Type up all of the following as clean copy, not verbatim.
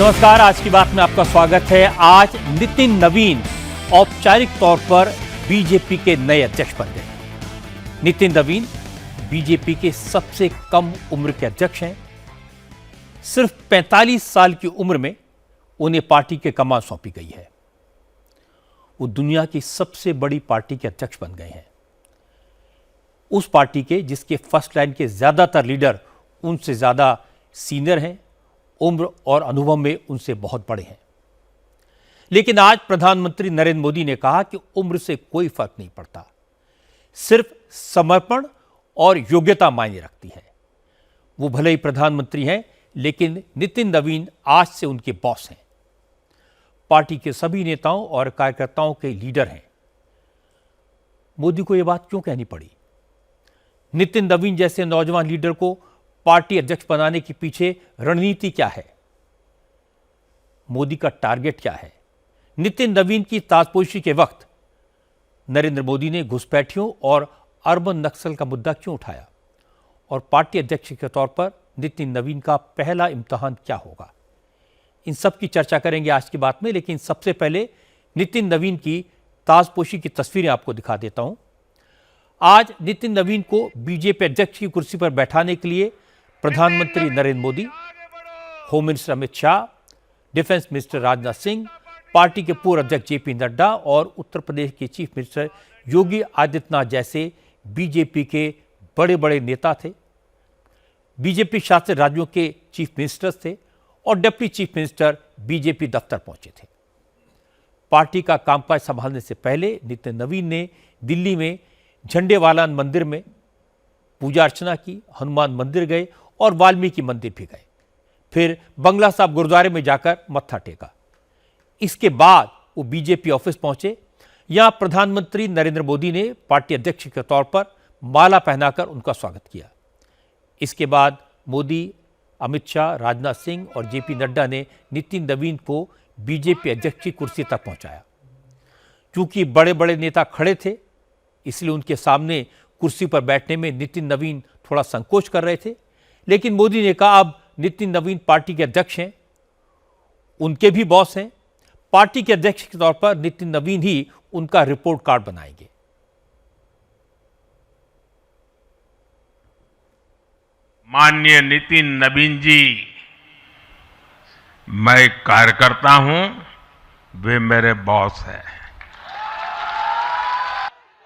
नमस्कार, आज की बात में आपका स्वागत है। आज नितिन नवीन औपचारिक तौर पर बीजेपी के नए अध्यक्ष बन गए। नितिन नवीन बीजेपी के सबसे कम उम्र के अध्यक्ष हैं। सिर्फ 45 साल की उम्र में उन्हें पार्टी के कमान सौंपी गई है। वो दुनिया की सबसे बड़ी पार्टी के अध्यक्ष बन गए हैं, उस पार्टी के जिसके फर्स्ट लाइन के ज्यादातर लीडर उनसे ज्यादा सीनियर हैं, उम्र और अनुभव में उनसे बहुत बड़े हैं। लेकिन आज प्रधानमंत्री नरेंद्र मोदी ने कहा कि उम्र से कोई फर्क नहीं पड़ता, सिर्फ समर्पण और योग्यता मायने रखती है। वो भले ही प्रधानमंत्री हैं, लेकिन नितिन नवीन आज से उनके बॉस हैं, पार्टी के सभी नेताओं और कार्यकर्ताओं के लीडर हैं। मोदी को यह बात क्यों कहनी पड़ी? नितिन नवीन जैसे नौजवान लीडर को पार्टी अध्यक्ष बनाने के पीछे रणनीति क्या है? मोदी का टारगेट क्या है? नितिन नवीन की ताजपोशी के वक्त नरेंद्र मोदी ने घुसपैठियों और अर्बन नक्सल का मुद्दा क्यों उठाया? और पार्टी अध्यक्ष के तौर पर नितिन नवीन का पहला इम्तिहान क्या होगा? इन सब की चर्चा करेंगे आज की बात में। लेकिन सबसे पहले नितिन नवीन की ताजपोशी की तस्वीरें आपको दिखा देता हूं। आज नितिन नवीन को बीजेपी अध्यक्ष की कुर्सी पर बैठाने के लिए प्रधानमंत्री Narendra Modi, home minister Amit Shah, defence minister Rajnath Singh, party के पूर्व अध्यक्ष जेपी नड्डा और उत्तर प्रदेश के चीफ मिनिस्टर योगी आदित्यनाथ जैसे बीजेपी के बड़े बड़े नेता थे। बीजेपी शासित राज्यों के चीफ मिनिस्टर्स थे और डिप्टी चीफ मिनिस्टर बीजेपी दफ्तर पहुंचे थे। पार्टी का कामकाज संभालने से पहले नितिन नवीन ने दिल्ली में झंडेवालान मंदिर में पूजा अर्चना की, हनुमान मंदिर गए और वाल्मीकि मंदिर भी गए। फिर बंगला साहब गुरुद्वारे में जाकर मत्था टेका। इसके बाद वो बीजेपी ऑफिस पहुंचे। यहां प्रधानमंत्री नरेंद्र मोदी ने पार्टी अध्यक्ष के तौर पर माला पहनाकर उनका स्वागत किया। इसके बाद मोदी, अमित शाह, राजनाथ सिंह और जेपी नड्डा ने नितिन नवीन को बीजेपी अध्यक्ष की कुर्सी तक पहुंचाया। क्योंकि बड़े बड़े नेता खड़े थे, इसलिए उनके सामने कुर्सी पर बैठने में नितिन नवीन थोड़ा संकोच कर रहे थे। लेकिन मोदी ने कहा अब नितिन नवीन पार्टी के अध्यक्ष हैं, उनके भी बॉस हैं। पार्टी के अध्यक्ष के तौर पर नितिन नवीन ही उनका रिपोर्ट कार्ड बनाएंगे। माननीय नितिन नवीन जी, मैं कार्यकर्ता हूं, वे मेरे बॉस हैं।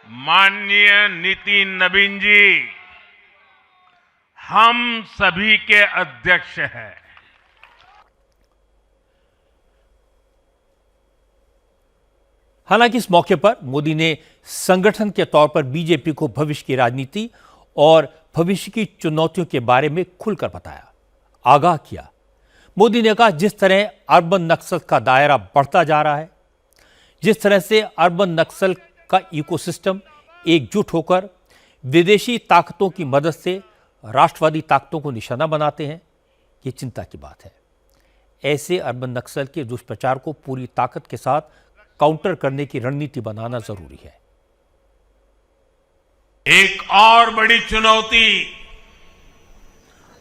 माननीय नितिन नवीन जी, हम सभी के अध्यक्ष हैं। हालांकि इस मौके पर मोदी ने संगठन के तौर पर बीजेपी को भविष्य की राजनीति और भविष्य की चुनौतियों के बारे में खुलकर बताया, आगाह किया। मोदी ने कहा जिस तरह अर्बन नक्सल का दायरा बढ़ता जा रहा है, जिस तरह से अर्बन नक्सल का इकोसिस्टम एकजुट होकर विदेशी ताकतों की मदद से राष्ट्रवादी ताकतों को निशाना बनाते हैं, ये चिंता की बात है। ऐसे अर्बन नक्सल के दुष्प्रचार को पूरी ताकत के साथ काउंटर करने की रणनीति बनाना जरूरी है। एक और बड़ी चुनौती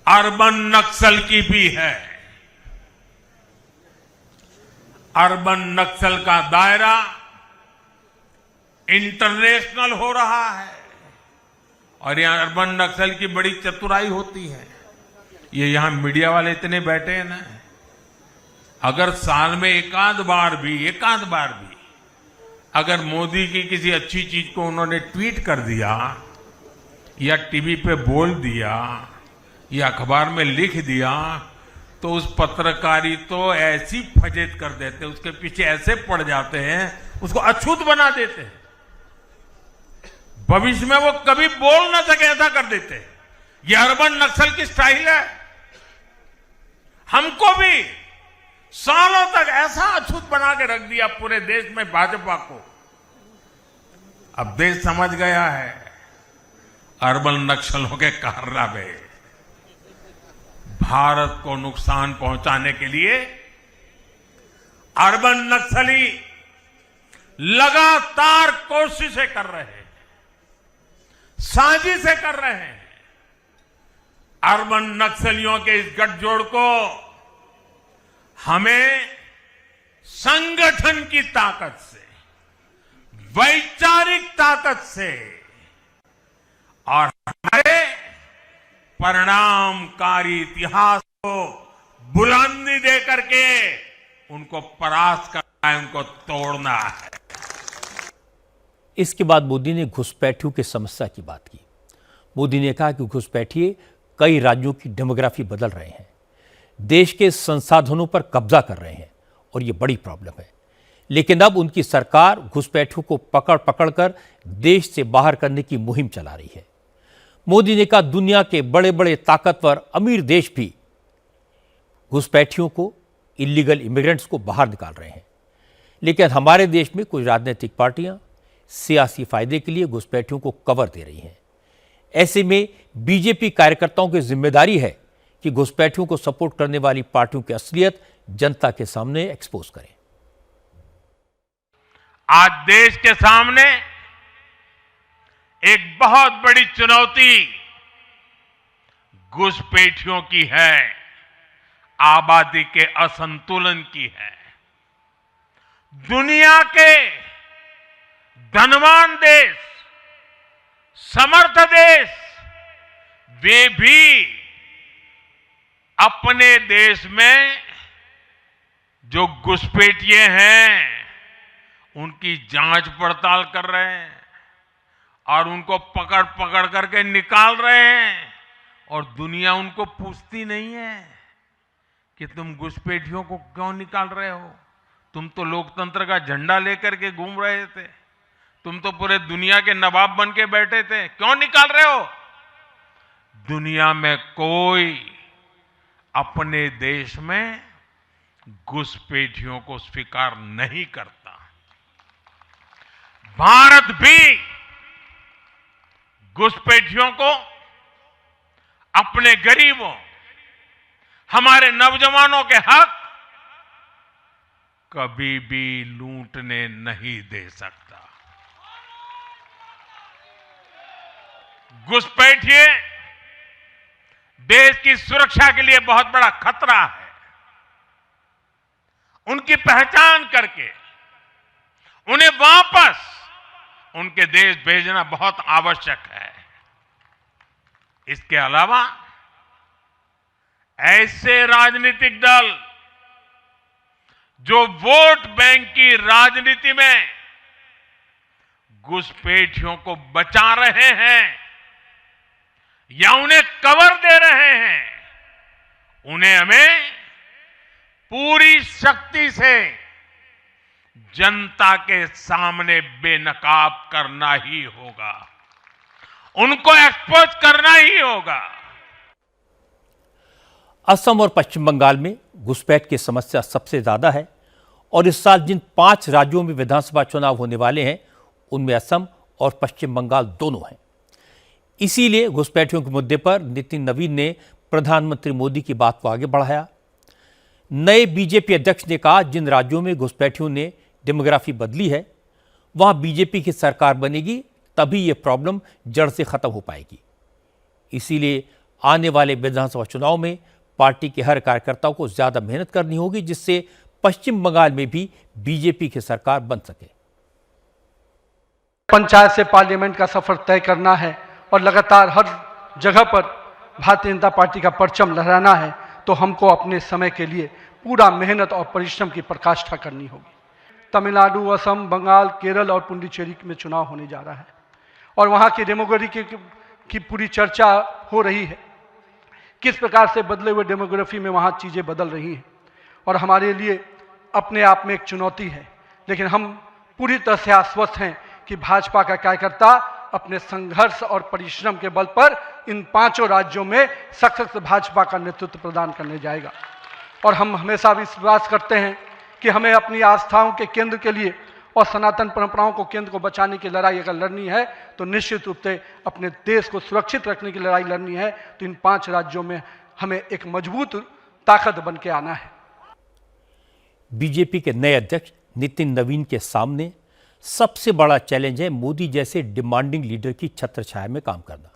अर्बन नक्सल की भी है। अर्बन नक्सल का दायरा इंटरनेशनल हो रहा है और यहां अर्बन नक्सल की बड़ी चतुराई होती है। ये यहां मीडिया वाले इतने बैठे हैं ना, अगर साल में एकाध बार भी अगर मोदी की किसी अच्छी चीज को उन्होंने ट्वीट कर दिया या टीवी पे बोल दिया या अखबार में लिख दिया, तो उस पत्रकारी तो ऐसी फजेत कर देते, उसके पीछे ऐसे पड़ जाते हैं, उसको अछूत बना देते हैं। भविष्य में वो कभी बोल ना सके ऐसा कर देते। ये अर्बन नक्सल की स्टाइल है। हमको भी सालों तक ऐसा अछूत बना के रख दिया पूरे देश में भाजपा को। अब देश समझ गया है अर्बन नक्सलों के कारनामे। भारत को नुकसान पहुंचाने के लिए अर्बन नक्सली लगातार कोशिशें कर रहे हैं, साजिशें कर रहे हैं। अर्बन नक्सलियों के इस गठजोड़ को हमें संगठन की ताकत से, वैचारिक ताकत से और हमारे परिणामकारी इतिहास को बुलंदी दे करके उनको परास्त करना है, उनको तोड़ना है। इसके बाद मोदी ने घुसपैठियों की समस्या की बात की। मोदी ने कहा कि घुसपैठिए कई राज्यों की डेमोग्राफी बदल रहे हैं, देश के संसाधनों पर कब्जा कर रहे हैं और ये बड़ी प्रॉब्लम है। लेकिन अब उनकी सरकार घुसपैठियों को पकड़ पकड़ कर देश से बाहर करने की मुहिम चला रही है। मोदी ने कहा दुनिया के बड़े बड़े ताकतवर अमीर देश भी घुसपैठियों को, इलीगल इमिग्रेंट्स को बाहर निकाल रहे हैं, लेकिन हमारे देश में कुछ राजनीतिक पार्टियां सियासी फायदे के लिए घुसपैठियों को कवर दे रही हैं। ऐसे में बीजेपी कार्यकर्ताओं की जिम्मेदारी है कि घुसपैठियों को सपोर्ट करने वाली पार्टियों की असलियत जनता के सामने एक्सपोज करें। आज देश के सामने एक बहुत बड़ी चुनौती घुसपैठियों की है, आबादी के असंतुलन की है। दुनिया के धनवान देश, समर्थ देश, वे भी अपने देश में जो घुसपैठिए हैं उनकी जांच पड़ताल कर रहे हैं और उनको पकड़ पकड़ करके निकाल रहे हैं, और दुनिया उनको पूछती नहीं है कि तुम घुसपैठियों को क्यों निकाल रहे हो। तुम तो लोकतंत्र का झंडा लेकर के घूम रहे थे, तुम तो पूरे दुनिया के नवाब बन के बैठे थे, क्यों निकाल रहे हो। दुनिया में कोई अपने देश में घुसपैठियों को स्वीकार नहीं करता। भारत भी घुसपैठियों को अपने गरीबों, हमारे नौजवानों के हक कभी भी लूटने नहीं दे सकता। घुसपैठिए देश की सुरक्षा के लिए बहुत बड़ा खतरा है। उनकी पहचान करके उन्हें वापस उनके देश भेजना बहुत आवश्यक है। इसके अलावा ऐसे राजनीतिक दल जो वोट बैंक की राजनीति में घुसपैठियों को बचा रहे हैं या उन्हें कवर दे रहे हैं, उन्हें हमें पूरी शक्ति से जनता के सामने बेनकाब करना ही होगा, उनको एक्सपोज करना ही होगा। असम और पश्चिम बंगाल में घुसपैठ की समस्या सबसे ज्यादा है और इस साल जिन 5 राज्यों में विधानसभा चुनाव होने वाले हैं उनमें असम और पश्चिम बंगाल दोनों हैं। इसीलिए घुसपैठियों के मुद्दे पर नितिन नवीन ने प्रधानमंत्री मोदी की बात को आगे बढ़ाया। नए बीजेपी अध्यक्ष ने कहा जिन राज्यों में घुसपैठियों ने डेमोग्राफी बदली है वहां बीजेपी की सरकार बनेगी, तभी यह प्रॉब्लम जड़ से खत्म हो पाएगी। इसीलिए आने वाले विधानसभा चुनाव में पार्टी के हर कार्यकर्ताओं को ज्यादा मेहनत करनी होगी जिससे पश्चिम बंगाल में भी बीजेपी की सरकार बन सके। पंचायत से पार्लियामेंट का सफर तय करना है और लगातार हर जगह पर भारतीय जनता पार्टी का परचम लहराना है, तो हमको अपने समय के लिए पूरा मेहनत और परिश्रम की पराकाष्ठा करनी होगी। तमिलनाडु, असम, बंगाल, केरल और पुडुचेरी में चुनाव होने जा रहा है और वहाँ की डेमोग्राफी की पूरी चर्चा हो रही है। किस प्रकार से बदले हुए डेमोग्राफी में वहाँ चीज़ें बदल रही हैं और हमारे लिए अपने आप में एक चुनौती है, लेकिन हम पूरी तरह से आश्वस्त हैं कि भाजपा का कार्यकर्ता अपने संघर्ष और परिश्रम के बल पर इन 5 राज्यों में सशक्त भाजपा का नेतृत्व प्रदान करने जाएगा। और हम हमेशा विश्वास करते हैं कि हमें अपनी आस्थाओं के केंद्र के लिए और सनातन परंपराओं को केंद्र को बचाने की लड़ाई अगर लड़नी है तो निश्चित रूप से अपने देश को सुरक्षित रखने की लड़ाई लड़नी है, तो इन 5 राज्यों में हमें एक मजबूत ताकत बन के आना है। बीजेपी के नए अध्यक्ष नितिन नवीन के सामने सबसे बड़ा चैलेंज है मोदी जैसे डिमांडिंग लीडर की छत्रछाया में काम करना।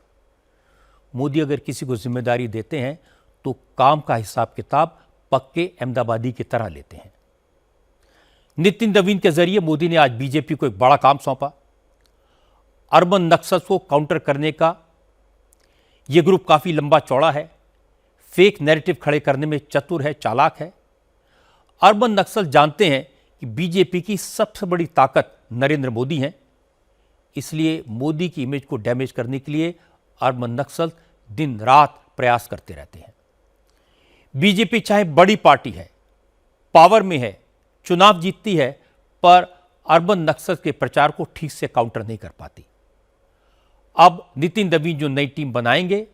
मोदी अगर किसी को जिम्मेदारी देते हैं तो काम का हिसाब किताब पक्के अहमदाबादी की तरह लेते हैं। नितिन नवीन के जरिए मोदी ने आज बीजेपी को एक बड़ा काम सौंपा। अर्बन नक्सल को काउंटर करने का यह ग्रुप काफी लंबा चौड़ा है, फेक नैरेटिव खड़े करने में चतुर है, चालाक है। अर्बन नक्सल जानते हैं कि बीजेपी की सबसे बड़ी ताकत नरेंद्र मोदी हैं, इसलिए मोदी की इमेज को डैमेज करने के लिए अर्बन नक्सल दिन रात प्रयास करते रहते हैं। बीजेपी चाहे बड़ी पार्टी है, पावर में है, चुनाव जीतती है, पर अर्बन नक्सल के प्रचार को ठीक से काउंटर नहीं कर पाती। अब नितिन नवीन जो नई टीम बनाएंगे,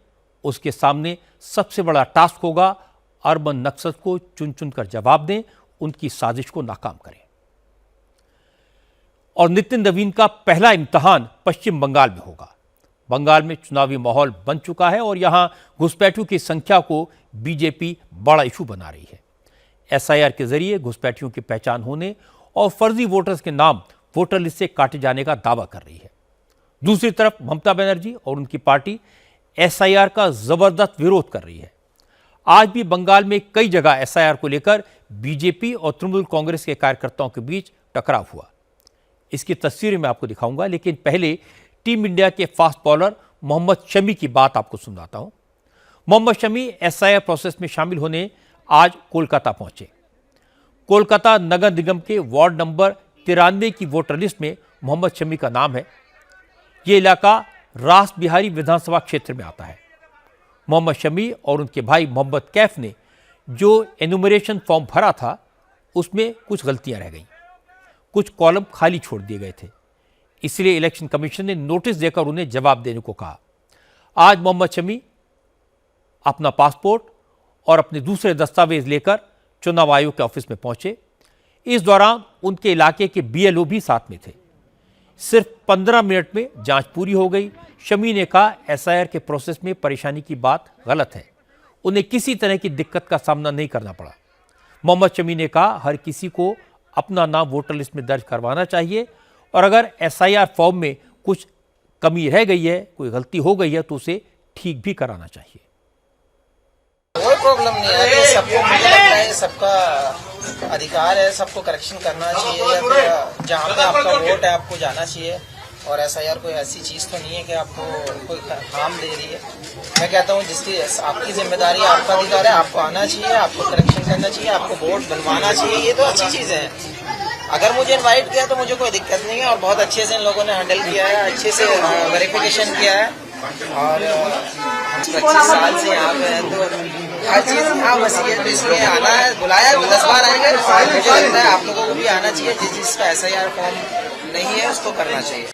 उसके सामने सबसे बड़ा टास्क होगा अर्बन नक्सल को चुन चुनकर जवाब दें, उनकी साजिश को नाकाम करें। और नितिन नवीन का पहला इम्तिहान पश्चिम बंगाल में होगा। बंगाल में चुनावी माहौल बन चुका है और यहां घुसपैठियों की संख्या को बीजेपी बड़ा इशू बना रही है। एसआईआर के जरिए घुसपैठियों की पहचान होने और फर्जी वोटर्स के नाम वोटर लिस्ट से काटे जाने का दावा कर रही है। दूसरी तरफ ममता बनर्जी और उनकी पार्टी एसआईआर का जबरदस्त विरोध कर रही है। आज भी बंगाल में कई जगह एसआईआर को लेकर बीजेपी और तृणमूल कांग्रेस के कार्यकर्ताओं के बीच टकराव हुआ। इसकी तस्वीरें मैं आपको दिखाऊंगा, लेकिन पहले टीम इंडिया के फास्ट बॉलर मोहम्मद शमी की बात आपको सुनाता हूं। मोहम्मद शमी एसआईआर प्रोसेस में शामिल होने आज कोलकाता पहुंचे। कोलकाता नगर निगम के वार्ड नंबर 93 की वोटर लिस्ट में मोहम्मद शमी का नाम है। यह इलाका रास बिहारी विधानसभा क्षेत्र में आता है। मोहम्मद शमी और उनके भाई मोहम्मद कैफ ने जो एनुमरेशन फॉर्म भरा था, उसमें कुछ गलतियां रह गईं, कुछ कॉलम खाली छोड़ दिए गए थे। इसलिए इलेक्शन कमीशन ने नोटिस देकर उन्हें जवाब देने को कहा। आज मोहम्मद शमी अपना पासपोर्ट और अपने दूसरे दस्तावेज लेकर चुनाव आयोग के ऑफिस में पहुंचे। इस दौरान उनके इलाके के बीएलओ भी साथ में थे। सिर्फ 15 मिनट में जांच पूरी हो गई। शमी ने कहा एसआईआर के प्रोसेस में परेशानी की बात गलत है, उन्हें किसी तरह की दिक्कत का सामना नहीं करना पड़ा। मोहम्मद शमी ने कहा हर किसी को अपना नाम वोटर लिस्ट में दर्ज करवाना चाहिए और अगर एसआईआर फॉर्म में कुछ कमी रह गई है, कोई गलती हो गई है, तो उसे ठीक भी कराना चाहिए। कोई प्रॉब्लम नहीं है, ये सबको मुझे लगता है सबका अधिकार है, सबको करेक्शन करना चाहिए या फिर जहाँ पे आपका वोट है आपको जाना चाहिए। और एसआईआर कोई ऐसी चीज तो नहीं है कि आपको कोई हार्म दे रही है। मैं कहता हूँ जिसकी आपकी जिम्मेदारी, आपका अधिकार है, आपको आना चाहिए, आपको करेक्शन करना चाहिए, आपको वोट बनवाना चाहिए। ये तो अच्छी चीज है। अगर मुझे इनवाइट किया तो मुझे कोई दिक्कत नहीं है और बहुत अच्छे से इन लोगों ने हैंडल किया है, अच्छे से वेरिफिकेशन किया है। और 25 साल से यहाँ पे है तो हर चीज यहाँ वसी है, तो इसलिए आना है, बुलाया है, 10 बार आएंगे। मुझे लगता है आप लोगों को भी आना चाहिए, जिसका एसआईआर फॉर्म नहीं है उसको करना चाहिए।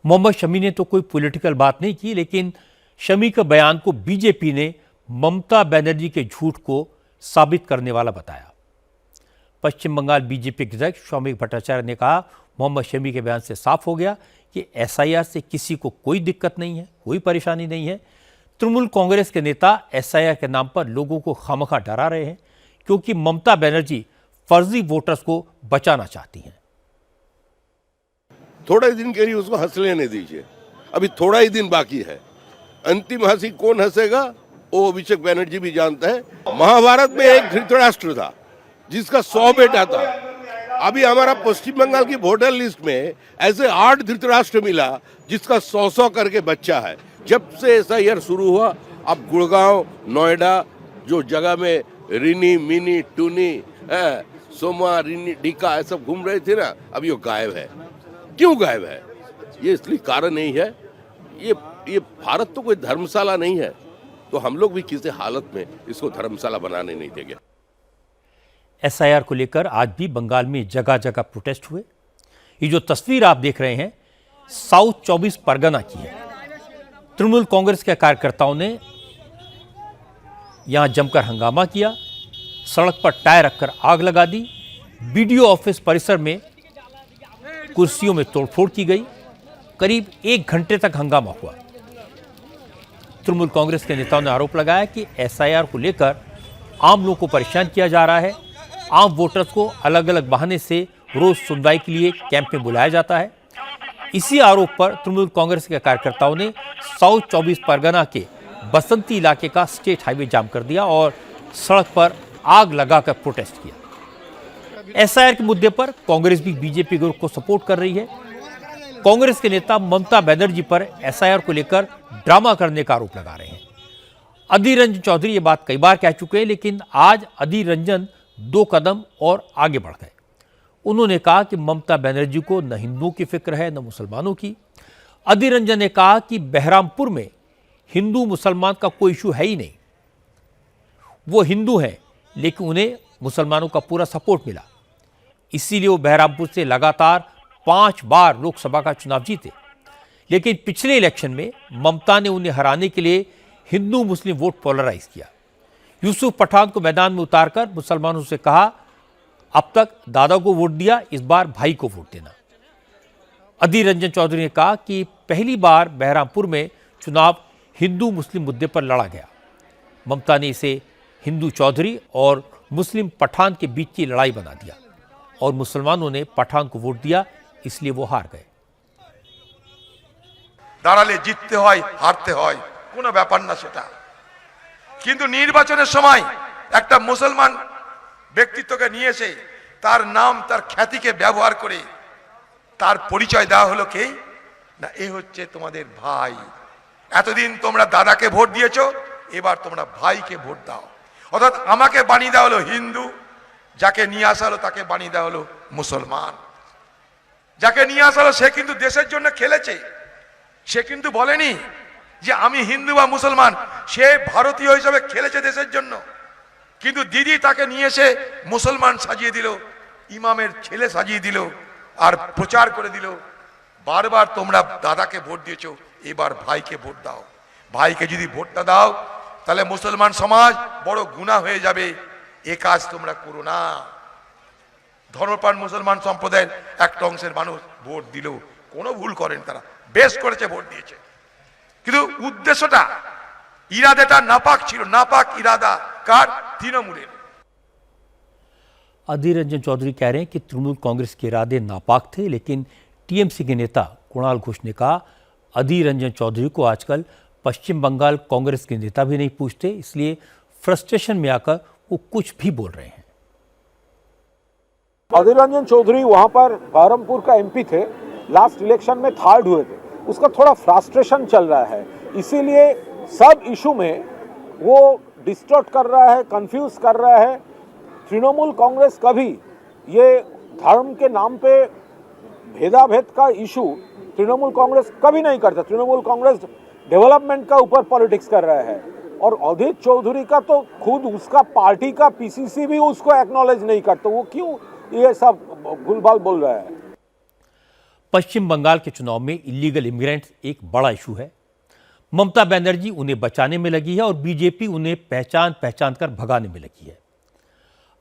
मोहम्मद शमी ने तो कोई पॉलिटिकल बात नहीं की, लेकिन शमी के बयान को बीजेपी ने ममता बनर्जी के झूठ को साबित करने वाला बताया। पश्चिम बंगाल बीजेपी के अध्यक्ष सौमिक भट्टाचार्य ने कहा मोहम्मद शमी के बयान से साफ हो गया कि एसआईआर से किसी को कोई दिक्कत नहीं है, कोई परेशानी नहीं है। तृणमूल कांग्रेस के नेता एसआईआर के नाम पर लोगों को खामखा डरा रहे हैं, क्योंकि ममता बनर्जी फर्जी वोटर्स को बचाना चाहती हैं। थोड़ा ही दिन के लिए उसको हंस लेने दीजिए, अभी थोड़ा ही दिन बाकी है। अंतिम हंसी कौन हंसेगा वो अभिषेक बनर्जी भी जानता है। महाभारत में एक धृतराष्ट्र था जिसका 100 बेटा था। अभी हमारा पश्चिम बंगाल की वोटर लिस्ट में ऐसे 8 धृतराष्ट्र मिला जिसका 100 करके बच्चा है। जब से एसआईआर शुरू हुआ, अब गुड़गांव, नोएडा जो जगह में रिनी, मिनी, टूनी, सोमा, रिनी, डीका सब घूम रहे थे ना, अब ये गायब है। क्यों गायब है? ये इसलिए कारण नहीं है, ये भारत तो कोई धर्मशाला नहीं है, तो हम लोग भी किसी हालत में इसको धर्मशाला बनाने नहीं देंगे। एसआईआर को लेकर आज भी बंगाल में जगह जगह प्रोटेस्ट हुए। ये जो तस्वीर आप देख रहे हैं साउथ 24 परगना की है। तृणमूल कांग्रेस के कार्यकर्ताओं ने यहां जमकर हंगामा किया, सड़क पर टायर रखकर आग लगा दी। बीडीओ ऑफिस परिसर में कुर्सियों में तोड़फोड़ की गई। करीब 1 घंटे तक हंगामा हुआ। तृणमूल कांग्रेस के नेताओं ने आरोप लगाया कि एसआईआर को लेकर आम लोगों को परेशान किया जा रहा है। आम वोटर्स को अलग अलग बहाने से रोज सुनवाई के लिए कैंप में बुलाया जाता है। इसी आरोप पर तृणमूल कांग्रेस के कार्यकर्ताओं ने साउथ 24 परगना के बसंती इलाके का स्टेट हाईवे जाम कर दिया और सड़क पर आग लगाकर प्रोटेस्ट किया। एसआईआर के मुद्दे पर कांग्रेस भी बीजेपी ग्रुप को सपोर्ट कर रही है। कांग्रेस के नेता ममता बनर्जी पर एसआईआर को लेकर ड्रामा करने का आरोप लगा रहे हैं। अधीर रंजन चौधरी ये बात कई बार कह चुके हैं, लेकिन आज अधीर रंजन 2 कदम और आगे बढ़ गए। उन्होंने कहा कि ममता बनर्जी को न हिंदुओं की फिक्र है न मुसलमानों की। अधीर रंजन ने कहा कि बहरामपुर में हिंदू मुसलमान का कोई इशू है ही नहीं। वो हिंदू हैं, लेकिन उन्हें मुसलमानों का पूरा सपोर्ट मिला, इसीलिए वो बहरामपुर से लगातार 5 बार लोकसभा का चुनाव जीते। लेकिन पिछले इलेक्शन में ममता ने उन्हें हराने के लिए हिंदू मुस्लिम वोट पोलराइज किया। यूसुफ पठान को मैदान में उतारकर मुसलमानों से कहा, अब तक दादा को वोट दिया, इस बार भाई को वोट देना। अधीर रंजन चौधरी ने कहा कि पहली बार बहरामपुर में चुनाव हिंदू मुस्लिम मुद्दे पर लड़ा गया। ममता ने इसे हिंदू चौधरी और मुस्लिम पठान के बीच की लड़ाई बना दिया और मुसलमानों ने पठान को वोट दिया, इसलिए वो हार गए। দাঁড়ালে জিততে হয় হারতে হয় কোনো ব্যাপার না সেটা, কিন্তু নির্বাচনের সময় একটা মুসলমান ব্যক্তিত্বকে নিয়ে এসে তার নাম তার খ্যাতিকে ব্যবহার করে তার পরিচয় দেওয়া হলো কে না, এ হচ্ছে তোমাদের ভাই। এতদিন তোমরা দাদাকে ভোট দিয়েছো, এবার তোমরা ভাইকে ভোট দাও। অর্থাৎ আমাকে বানিয়ে দেওয়া হলো হিন্দু, যাকে নিয়ে আসা হলো তাকে বানিয়ে দেওয়া হলো মুসলমান। যাকে নিয়ে আসা হলো সে কিন্তু দেশের জন্য খেলেছে, সে কিন্তু বলেনি যে আমি হিন্দু বা মুসলমান, সে ভারতীয় হিসেবে খেলেছে দেশের জন্য। কিন্তু দিদি তাকে নিয়ে এসে মুসলমান সাজিয়ে দিল, ইমামের ছেলে সাজিয়ে দিল আর প্রচার করে দিল বারবার তোমরা দাদাকে ভোট দিয়েছো, এবার ভাইকে ভোট দাও। ভাইকে যদি ভোটটা দাও তাহলে মুসলমান সমাজ বড় গুনাহ হয়ে যাবে, এ কাজ তোমরা করো না। ধর্মপ্রাণ মুসলমান সম্প্রদায়ের একটা অংশের মানুষ ভোট দিল, কোনো ভুল করেন, তারা বেশ করেছে, ভোট দিয়েছে, কিন্তু উদ্দেশ্যটা ইরাদাটা নাপাক ছিল। নাপাক ইরাদা কার? তৃণমূলের। अधीर रंजन चौधरी कह रहे हैं कि तृणमूल कांग्रेस के इरादे नापाक थे, लेकिन टीएमसी के नेता कुणाल घोष ने कहा अधीर रंजन चौधरी को आजकल पश्चिम बंगाल कांग्रेस के नेता भी नहीं पूछते, इसलिए फ्रस्ट्रेशन में आकर वो कुछ भी बोल रहे हैं। अधीर रंजन चौधरी वहां पर बहरमपुर का एमपी थे, लास्ट इलेक्शन में थर्ड हुए थे, उसका थोड़ा फ्रस्ट्रेशन चल रहा है, इसीलिए सब इशू में वो डिस्टॉर्ट कर रहा है, कंफ्यूज कर रहा है। तृणमूल कांग्रेस कभी ये धर्म के नाम पे भेदाभेद का इशू तृणमूल कांग्रेस कभी नहीं करता। तृणमूल कांग्रेस डेवलपमेंट का ऊपर पॉलिटिक्स कर रहा है, और अधीर चौधरी का तो खुद उसका पार्टी का पीसीसी भी उसको एक्नॉलेज नहीं करता, वो क्यों ये सब भूलभाल बोल रहा है। पश्चिम बंगाल के चुनाव में इलीगल इमिग्रेंट्स एक बड़ा इशू है। ममता बनर्जी उन्हें बचाने में लगी है और बीजेपी उन्हें पहचान कर भगाने में लगी है।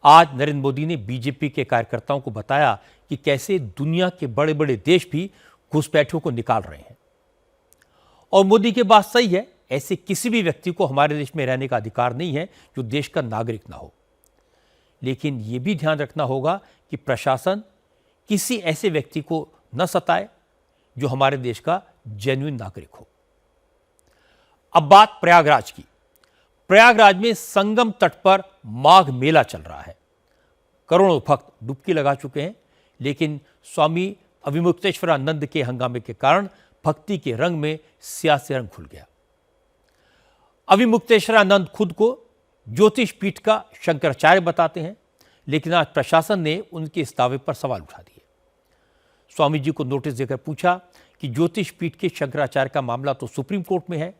आज नरेंद्र मोदी ने बीजेपी के कार्यकर्ताओं को बताया कि कैसे दुनिया के बड़े बड़े देश भी घुसपैठियों को निकाल रहे हैं। और मोदी की बात सही है, ऐसे किसी भी व्यक्ति को हमारे देश में रहने का अधिकार नहीं है जो देश का नागरिक ना हो। लेकिन यह भी ध्यान रखना होगा कि प्रशासन किसी ऐसे व्यक्ति को न सताए जो हमारे देश का जेन्युइन नागरिक हो। अब बात प्रयागराज की। प्रयागराज में संगम तट पर माघ मेला चल रहा है। करोड़ों भक्त डुबकी लगा चुके हैं, लेकिन स्वामी अविमुक्तेश्वरानंद के हंगामे के कारण भक्ति के रंग में सियासी रंग खुल गया। अविमुक्तेश्वरानंद खुद को ज्योतिष पीठ का शंकराचार्य बताते हैं, लेकिन आज प्रशासन ने उनके इस दावे पर सवाल उठा दिए। स्वामी जी को नोटिस देकर पूछा कि ज्योतिष पीठ के शंकराचार्य का मामला तो सुप्रीम कोर्ट में है।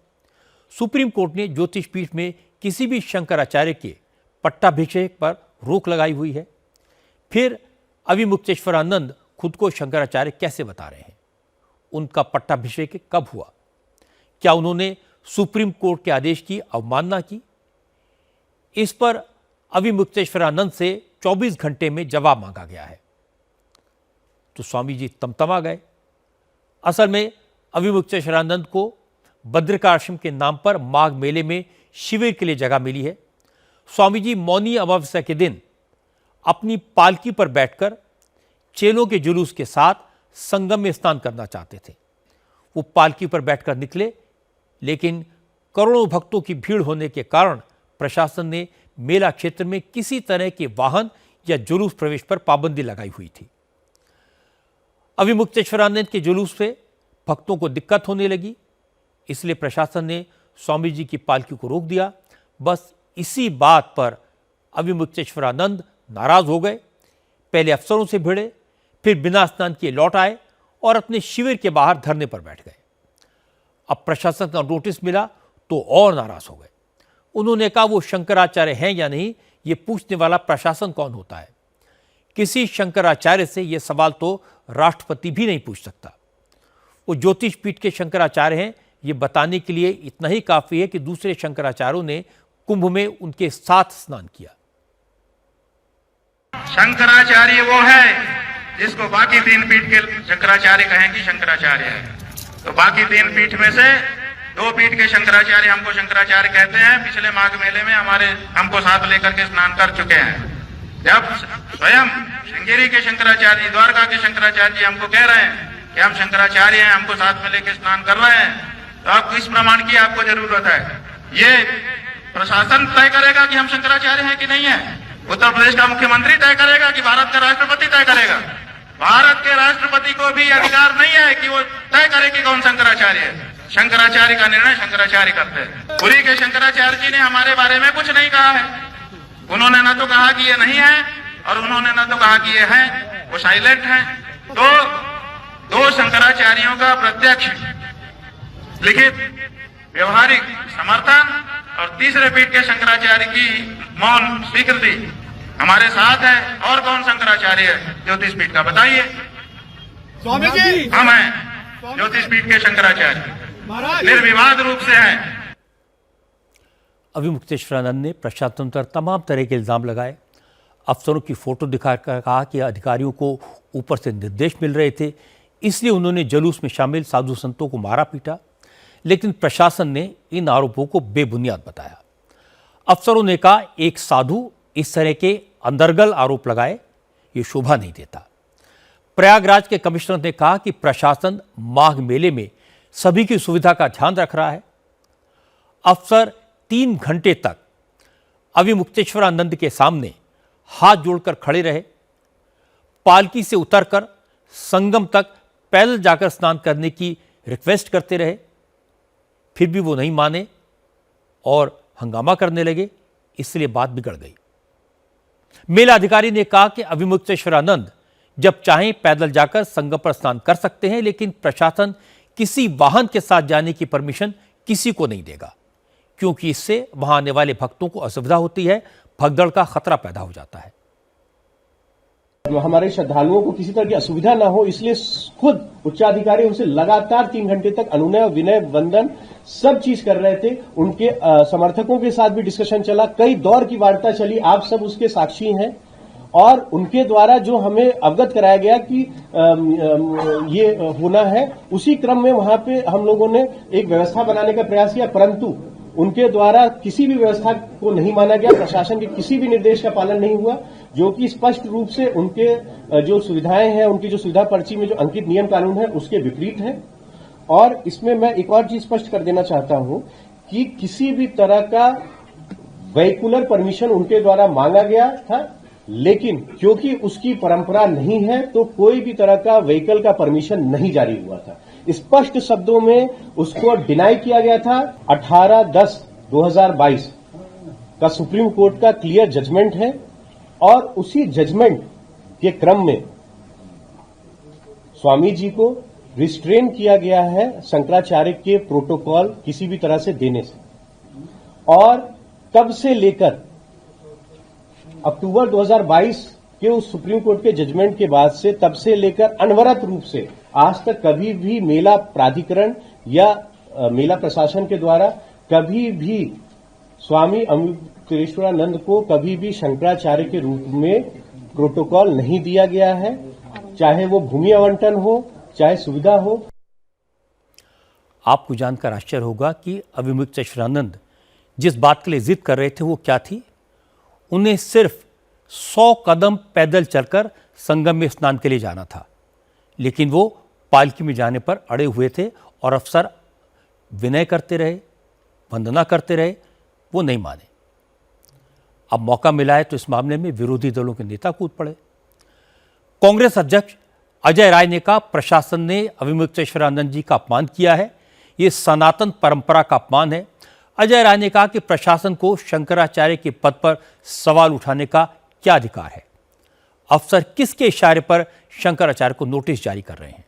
सुप्रीम कोर्ट ने ज्योतिष पीठ में किसी भी शंकराचार्य के पट्टाभिषेक पर रोक लगाई हुई है। फिर अविमुक्तेश्वरानंद खुद को शंकराचार्य कैसे बता रहे हैं? उनका पट्टाभिषेक कब हुआ? क्या उन्होंने सुप्रीम कोर्ट के आदेश की अवमानना की? इस पर अविमुक्तेश्वरानंद से 24 घंटे में जवाब मांगा गया है। तो स्वामी जी तमतमा गए। असल में अविमुक्तेश्वरानंद को भद्रिकाश्रम के नाम पर माघ मेले में शिविर के लिए जगह मिली है। स्वामी जी मौनी अमावस्या के दिन अपनी पालकी पर बैठकर चेलों के जुलूस के साथ संगम में स्नान करना चाहते थे। वो पालकी पर बैठकर निकले, लेकिन करोड़ों भक्तों की भीड़ होने के कारण प्रशासन ने मेला क्षेत्र में किसी तरह के वाहन या जुलूस प्रवेश पर पाबंदी लगाई हुई थी। अभिमुक्तेश्वरानंद के जुलूस से भक्तों को दिक्कत होने लगी, इसलिए प्रशासन ने स्वामी जी की पालकी को रोक दिया। बस इसी बात पर अभिमुक्तेश्वरानंद नाराज हो गए। पहले अफसरों से भिड़े, फिर बिना स्नान किए लौट आए और अपने शिविर के बाहर धरने पर बैठ गए। अब प्रशासन का नोटिस मिला तो और नाराज हो गए। उन्होंने कहा वो शंकराचार्य हैं या नहीं, ये पूछने वाला प्रशासन कौन होता है। किसी शंकराचार्य से यह सवाल तो राष्ट्रपति भी नहीं पूछ सकता। वो ज्योतिष पीठ के शंकराचार्य हैं, ये बताने के लिए इतना ही काफी है कि दूसरे शंकराचार्यों ने कुंभ में उनके साथ स्नान किया। शंकराचार्य वो है जिसको बाकी तीन पीठ के शंकराचार्य कहेंगे शंकराचार्य है। तो बाकी तीन पीठ में से दो पीठ के शंकराचार्य हमको शंकराचार्य कहते हैं। पिछले माघ मेले में हमको साथ लेकर के स्नान कर चुके हैं। जब स्वयं श्रृंगेरी के शंकराचार्य, द्वारका के शंकराचार्य जी हमको कह रहे हैं कि हम शंकराचार्य हैं, हमको साथ में लेकर स्नान कर रहे हैं, तो आपको इस प्रमाण की आपको जरूरत है। ये प्रशासन तय करेगा कि हम शंकराचार्य हैं कि नहीं है। उत्तर प्रदेश का मुख्यमंत्री तय करेगा कि भारत का राष्ट्रपति तय करेगा। भारत के राष्ट्रपति को भी अधिकार नहीं है कि वो तय करे कि कौन शंकराचार्य है। शंकराचार्य का निर्णय शंकराचार्य करते हैं। पुरी के शंकराचार्य जी ने हमारे बारे में कुछ नहीं कहा है। उन्होंने न तो कहा कि ये नहीं है और उन्होंने न तो कहा कि ये है, वो साइलेंट है। तो दो शंकराचार्यों का प्रत्यक्ष लिखित व्यवहारिक समर्थन और तीसरे पीठ के शंकराचार्य की मौन स्वीकृति हमारे साथ है। और कौन शंकराचार्य है ज्योतिष पीठ का, बताइए। स्वामी जी हम हैं ज्योतिष पीठ के शंकराचार्य, निर्विवाद रूप से हैं। अभिमुक्तेश्वरानंद ने प्रशासन पर तमाम तरह के इल्जाम लगाए। अफसरों की फोटो दिखाकर कहा कि अधिकारियों को ऊपर से निर्देश मिल रहे थे, इसलिए उन्होंने जुलूस में शामिल साधु संतों को मारा पीटा। लेकिन प्रशासन ने इन आरोपों को बेबुनियाद बताया। अफसरों ने कहा एक साधु इस तरह के अंतर्गल आरोप लगाए, ये शोभा नहीं देता। प्रयागराज के कमिश्नर ने कहा कि प्रशासन माघ मेले में सभी की सुविधा का ध्यान रख रहा है। अफसर 3 घंटे तक अभिमुक्तेश्वरानंद के सामने हाथ जोड़कर खड़े रहे, पालकी से उतरकर संगम तक पैदल जाकर स्नान करने की रिक्वेस्ट करते रहे, फिर भी वो नहीं माने और हंगामा करने लगे, इसलिए बात बिगड़ गई। मेला अधिकारी ने कहा कि अभिमुक्तेश्वरानंद जब चाहें पैदल जाकर संगम पर स्नान कर सकते हैं, लेकिन प्रशासन किसी वाहन के साथ जाने की परमिशन किसी को नहीं देगा, क्योंकि इससे वहां आने वाले भक्तों को असुविधा होती है, भगदड़ का खतरा पैदा हो जाता है। हमारे श्रद्धालुओं को किसी तरह की असुविधा ना हो, इसलिए खुद उच्चाधिकारी उनसे लगातार 3 घंटे तक अनुनय, विनय, वंदन सब चीज कर रहे थे। उनके समर्थकों के साथ भी डिस्कशन चला, कई दौर की वार्ता चली, आप सब उसके साक्षी हैं। और उनके द्वारा जो हमें अवगत कराया गया कि ये होना है, उसी क्रम में वहां पे हम लोगों ने एक व्यवस्था बनाने का प्रयास किया, परंतु उनके द्वारा किसी भी व्यवस्था को नहीं माना गया। प्रशासन के किसी भी निर्देश का पालन नहीं हुआ, जो कि स्पष्ट रूप से उनके जो सुविधाएं हैं, उनकी जो सुविधा पर्ची में जो अंकित नियम कानून है, उसके विपरीत है। और इसमें मैं एक और चीज स्पष्ट कर देना चाहता हूं कि किसी भी तरह का वेहिकुलर परमिशन उनके द्वारा मांगा गया था, लेकिन क्योंकि उसकी परंपरा नहीं है, तो कोई भी तरह का व्हीकल का परमिशन नहीं जारी हुआ था। स्पष्ट शब्दों में उसको डिनाई किया गया था। 18/10/2022 का सुप्रीम कोर्ट का क्लियर जजमेंट है, और उसी जजमेंट के क्रम में स्वामी जी को रिस्ट्रेन किया गया है शंकराचार्य के प्रोटोकॉल किसी भी तरह से देने से। और तब से लेकर अक्टूबर 2022 के उस सुप्रीम कोर्ट के जजमेंट के बाद से, तब से लेकर अनवरत रूप से आज तक कभी भी मेला प्राधिकरण या मेला प्रशासन के द्वारा कभी भी स्वामी अभिमुक्तेश्वरानंद को कभी भी शंकराचार्य के रूप में प्रोटोकॉल नहीं दिया गया है, चाहे वो भूमि आवंटन हो, चाहे सुविधा हो। आपको जानकर आश्चर्य होगा कि अभिमुक्तेश्वरानंद जिस बात के लिए जिद कर रहे थे वो क्या थी। उन्हें सिर्फ 100 कदम पैदल चलकर संगम में स्नान के लिए जाना था, लेकिन वो पालकी में जाने पर अड़े हुए थे और अफसर विनय करते रहे, वंदना करते रहे, वो नहीं माने। अब मौका मिला है तो इस मामले में विरोधी दलों के नेता कूद पड़े। कांग्रेस अध्यक्ष अजय राय ने कहा, प्रशासन ने अविमुक्तेश्वरानंद जी का अपमान किया है, ये सनातन परंपरा का अपमान है। अजय राय ने कहा कि प्रशासन को शंकराचार्य के पद पर सवाल उठाने का क्या अधिकार है? अफसर किसके इशारे पर शंकराचार्य को नोटिस जारी कर रहे हैं?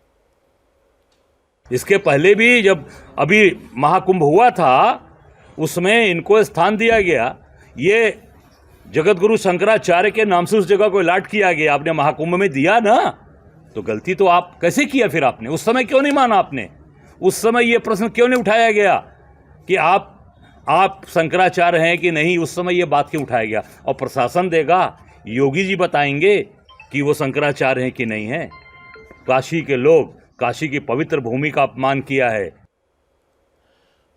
इसके पहले भी जब अभी महाकुंभ हुआ था उसमें इनको स्थान दिया गया। ये जगतगुरु शंकराचार्य के नाम से उस जगह को अलॉट किया गया, आपने महाकुंभ में दिया ना, तो गलती तो आप कैसे किया? फिर आपने उस समय क्यों नहीं माना? आपने उस समय ये प्रश्न क्यों नहीं उठाया गया कि आप शंकराचार्य हैं कि नहीं? उस समय ये बात क्यों उठाया गया? और प्रशासन देगा, योगी जी बताएंगे कि वो शंकराचार्य हैं कि नहीं है। काशी के लोग, काशी की पवित्र भूमि का अपमान किया है।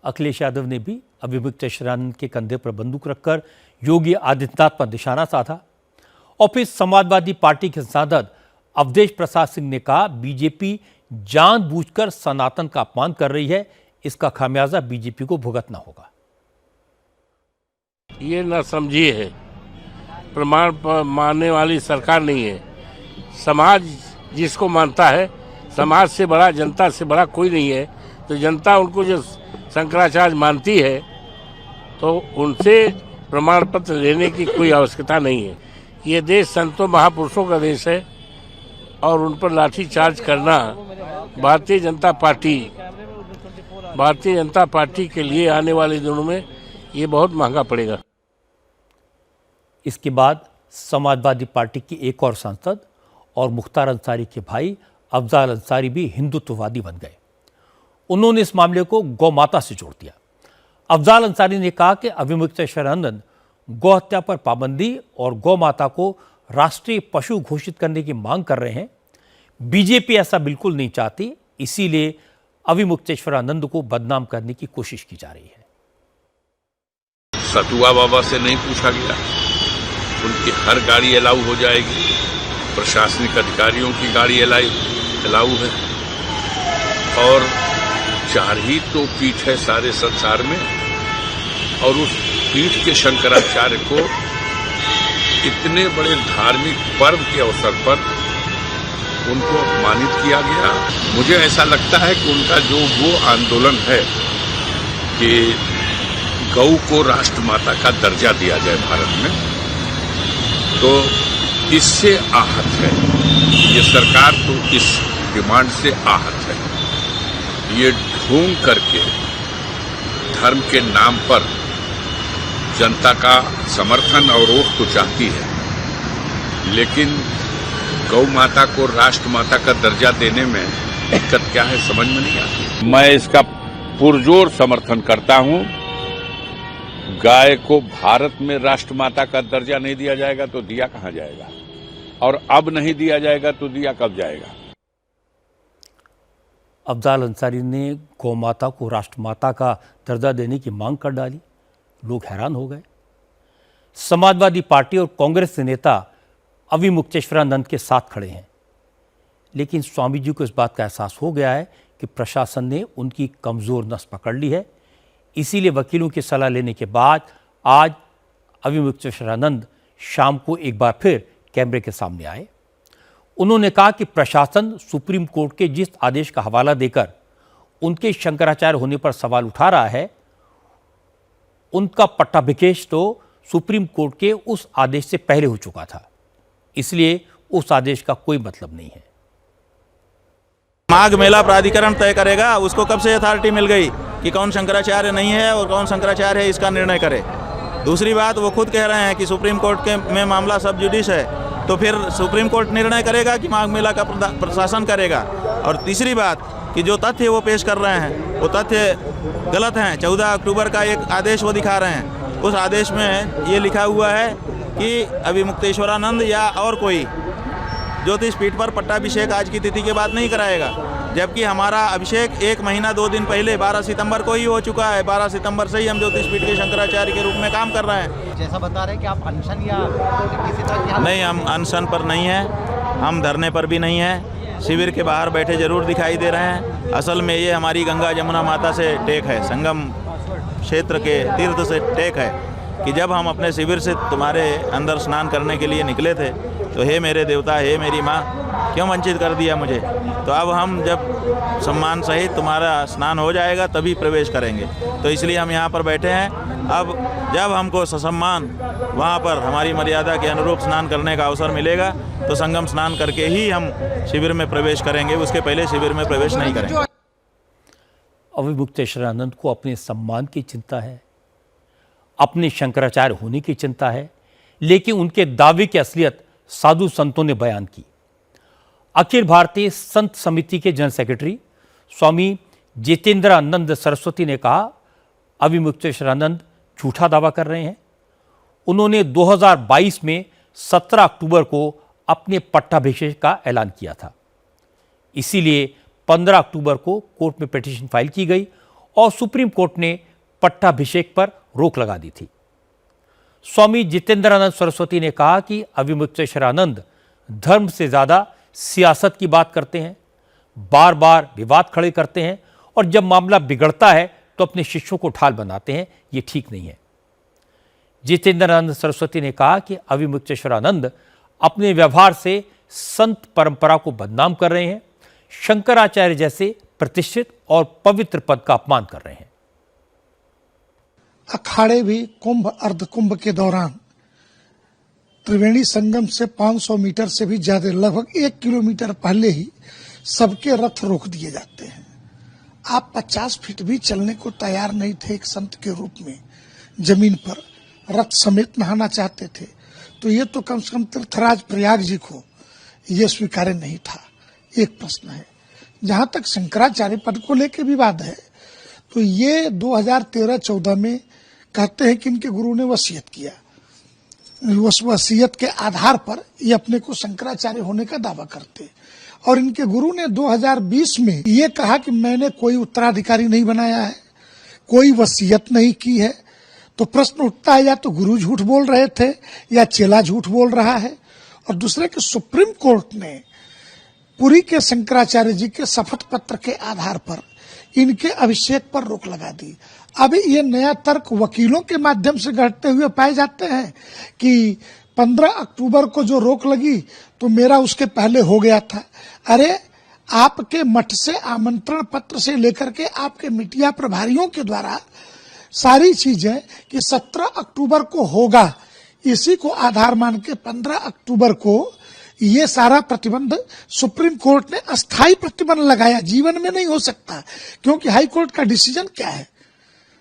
अखिलेश यादव ने भी अविमुक्तेश्वरानंद के कंधे पर बंदूक रखकर योगी आदित्यनाथ पर निशाना साधा। और फिर समाजवादी पार्टी के सांसद अवधेश प्रसाद सिंह ने कहा, बीजेपी जानबूझकर सनातन का अपमान कर रही है, इसका खामियाजा बीजेपी को भुगतना होगा। ये ना समझिए है, प्रमाण मानने वाली सरकार नहीं है। समाज जिसको मानता है, समाज से बड़ा, जनता से बड़ा कोई नहीं है। तो जनता उनको जो शंकराचार्य मानती है तो उनसे प्रमाण पत्र लेने की कोई आवश्यकता नहीं है। ये देश संतों महापुरुषों का देश है और उन पर लाठी चार्ज करना भारतीय जनता पार्टी के लिए आने वाले दिनों में ये बहुत महंगा पड़ेगा। इसके बाद समाजवादी पार्टी की एक और सांसद और मुख्तार अंसारी के भाई अफजाल अंसारी भी हिंदुत्ववादी बन गए। उन्होंने इस मामले को गौ माता से जोड़ दिया। अफजाल अंसारी ने कहा कि अविमुक्तेश्वरानंद गौ हत्या पर पाबंदी और गौ माता को राष्ट्रीय पशु घोषित करने की मांग कर रहे हैं। बीजेपी ऐसा बिल्कुल नहीं चाहती, इसीलिए अविमुक्तेश्वरानंद को बदनाम करने की कोशिश की जा रही है। सतुआ बाबा से नहीं पूछा गया, उनकी हर गाड़ी अलाउ हो जाएगी। प्रशासनिक अधिकारियों की गाड़ी अलाउ है और 4 ही तो पीठ है सारे संसार में, और उस पीठ के शंकराचार्य को इतने बड़े धार्मिक पर्व के अवसर पर उनको अपमानित किया गया। मुझे ऐसा लगता है कि उनका जो वो आंदोलन है कि गौ को राष्ट्रमाता का दर्जा दिया जाए भारत में, तो इससे आहत है ये सरकार, तो इस डिमांड से आहत है। ये ढोंग करके धर्म के नाम पर जनता का समर्थन और वोट तो चाहती है, लेकिन गौ माता को राष्ट्रमाता का दर्जा देने में दिक्कत क्या है समझ में नहीं आती। मैं इसका पुरजोर समर्थन करता हूं। गाय को भारत में राष्ट्रमाता का दर्जा नहीं दिया जाएगा तो दिया कहां जाएगा, और अब नहीं दिया जाएगा तो दिया कब जाएगा। अफजाल अंसारी ने गौ माता को राष्ट्रमाता का दर्जा देने की मांग कर डाली। लोग हैरान हो गए। समाजवादी पार्टी और कांग्रेस के नेता अविमुक्तेश्वरानंद के साथ खड़े हैं, लेकिन स्वामी जी को इस बात का एहसास हो गया है कि प्रशासन ने उनकी कमजोर नस पकड़ ली है। इसीलिए वकीलों की सलाह लेने के बाद आज अविमुक्तेश्वरानंद शाम को एक बार फिर कैमरे के सामने आए। उन्होंने कहा कि प्रशासन सुप्रीम कोर्ट के जिस आदेश का हवाला देकर उनके शंकराचार्य होने पर सवाल उठा रहा है, उनका पट्टाभिषेक तो सुप्रीम कोर्ट के उस आदेश से पहले हो चुका था, इसलिए उस आदेश का कोई मतलब नहीं है। माघ मेला प्राधिकरण तय करेगा, उसको कब से अथॉरिटी मिल गई कि कौन शंकराचार्य नहीं है और कौन शंकराचार्य है, इसका निर्णय करे। दूसरी बात, वो खुद कह रहे हैं कि सुप्रीम कोर्ट के में मामला सब जुडिस है, तो फिर सुप्रीम कोर्ट निर्णय करेगा कि माघ मेला का प्रशासन करेगा। और तीसरी बात कि जो तथ्य वो पेश कर रहे हैं वो तथ्य गलत हैं। 14 अक्टूबर का एक आदेश वो दिखा रहे हैं, उस आदेश में ये लिखा हुआ है कि अविमुक्तेश्वरानंद या और कोई ज्योतिष पीठ पर पट्टाभिषेक आज की तिथि के बाद नहीं कराएगा, जबकि हमारा अभिषेक 1 महीना 2 दिन पहले 12 सितंबर को ही हो चुका है। 12 सितंबर से ही हम ज्योतिष पीठ के शंकराचार्य के रूप में काम कर रहे हैं। जैसा बता रहे हैं कि आप अनशन या किसी तरह की नहीं, हम अनशन पर नहीं हैं, हम धरने पर भी नहीं हैं, शिविर के बाहर बैठे जरूर दिखाई दे रहे हैं। असल में ये हमारी गंगा जमुना माता से टेक है, संगम क्षेत्र के तीर्थ से टेक है, कि जब हम अपने शिविर से तुम्हारे अंदर स्नान करने के लिए निकले थे तो हे मेरे देवता, हे मेरी माँ, क्यों वंचित कर दिया मुझे। तो अब हम जब सम्मान सहित तुम्हारा स्नान हो जाएगा तभी प्रवेश करेंगे। तो इसलिए हम यहाँ पर बैठे हैं। अब जब हमको ससम्मान वहाँ पर हमारी मर्यादा के अनुरूप स्नान करने का अवसर मिलेगा तो संगम स्नान करके ही हम शिविर में प्रवेश करेंगे, उसके पहले शिविर में प्रवेश नहीं करेंगे। अविमुक्तेश्वरानंद को अपने सम्मान की चिंता है, अपने शंकराचार्य होने की चिंता है, लेकिन उनके दावे की असलियत साधु संतों ने बयान की। अखिल भारतीय संत समिति के जनरल सेक्रेटरी स्वामी जितेंद्रानंद सरस्वती ने कहा, अविमुक्तेश्वरानंद झूठा दावा कर रहे हैं। उन्होंने 2022 में 17 अक्टूबर को अपने पट्टाभिषेक का ऐलान किया था। इसीलिए 15 अक्टूबर को कोर्ट में पिटीशन फाइल की गई और सुप्रीम कोर्ट ने पट्टाभिषेक पर रोक लगा दी थी। स्वामी जितेंद्रानंद सरस्वती ने कहा कि अविमुक्तेश्वरानंद धर्म से ज्यादा सियासत की बात करते हैं, बार बार विवाद खड़े करते हैं और जब मामला बिगड़ता है तो अपने शिष्यों को ढाल बनाते हैं। ये ठीक नहीं है। जितेंद्रानंद सरस्वती ने कहा कि अविमुक्तेश्वरानंद अपने व्यवहार से संत परंपरा को बदनाम कर रहे हैं, शंकराचार्य जैसे प्रतिष्ठित और पवित्र पद का अपमान कर रहे हैं। अखाड़े भी कुंभ अर्ध कुंभ के दौरान त्रिवेणी संगम से 500 मीटर से भी ज्यादा, लगभग 1 किलोमीटर पहले ही सबके रथ रोक दिए जाते हैं। आप 50 फीट भी चलने को तैयार नहीं थे एक संत के रूप में, जमीन पर रथ समेत नहाना चाहते थे। तो ये तो कम से कम तीर्थराज प्रयाग जी को ये स्वीकार्य नहीं था। एक प्रश्न है। जहां तक शंकराचार्य पद को लेकर विवाद है तो ये 2013-14 में कहते हैं कि इनके गुरु ने वसीयत किया, उस वसीयत के आधार पर ये अपने को शंकराचार्य होने का दावा करते, और इनके गुरु ने 2020 में ये कहा कि मैंने कोई उत्तराधिकारी नहीं बनाया है, कोई वसीयत नहीं की है। तो प्रश्न उठता है, या तो गुरु झूठ बोल रहे थे या चेला झूठ बोल रहा है। और दूसरे कि सुप्रीम कोर्ट ने पुरी के शंकराचार्य जी के शपथ पत्र के आधार पर इनके अभिषेक पर रोक लगा दी। अब ये नया तर्क वकीलों के माध्यम से गढ़ते हुए पाए जाते हैं कि 15 अक्टूबर को जो रोक लगी तो मेरा उसके पहले हो गया था। अरे आपके मठ से आमंत्रण पत्र से लेकर के आपके मीडिया प्रभारियों के द्वारा सारी चीजें कि 17 अक्टूबर को होगा, इसी को आधार मान के 15 अक्टूबर को ये सारा प्रतिबंध सुप्रीम कोर्ट ने अस्थायी प्रतिबंध लगाया, जीवन में नहीं हो सकता। क्योंकि हाई कोर्ट का डिसीजन क्या है,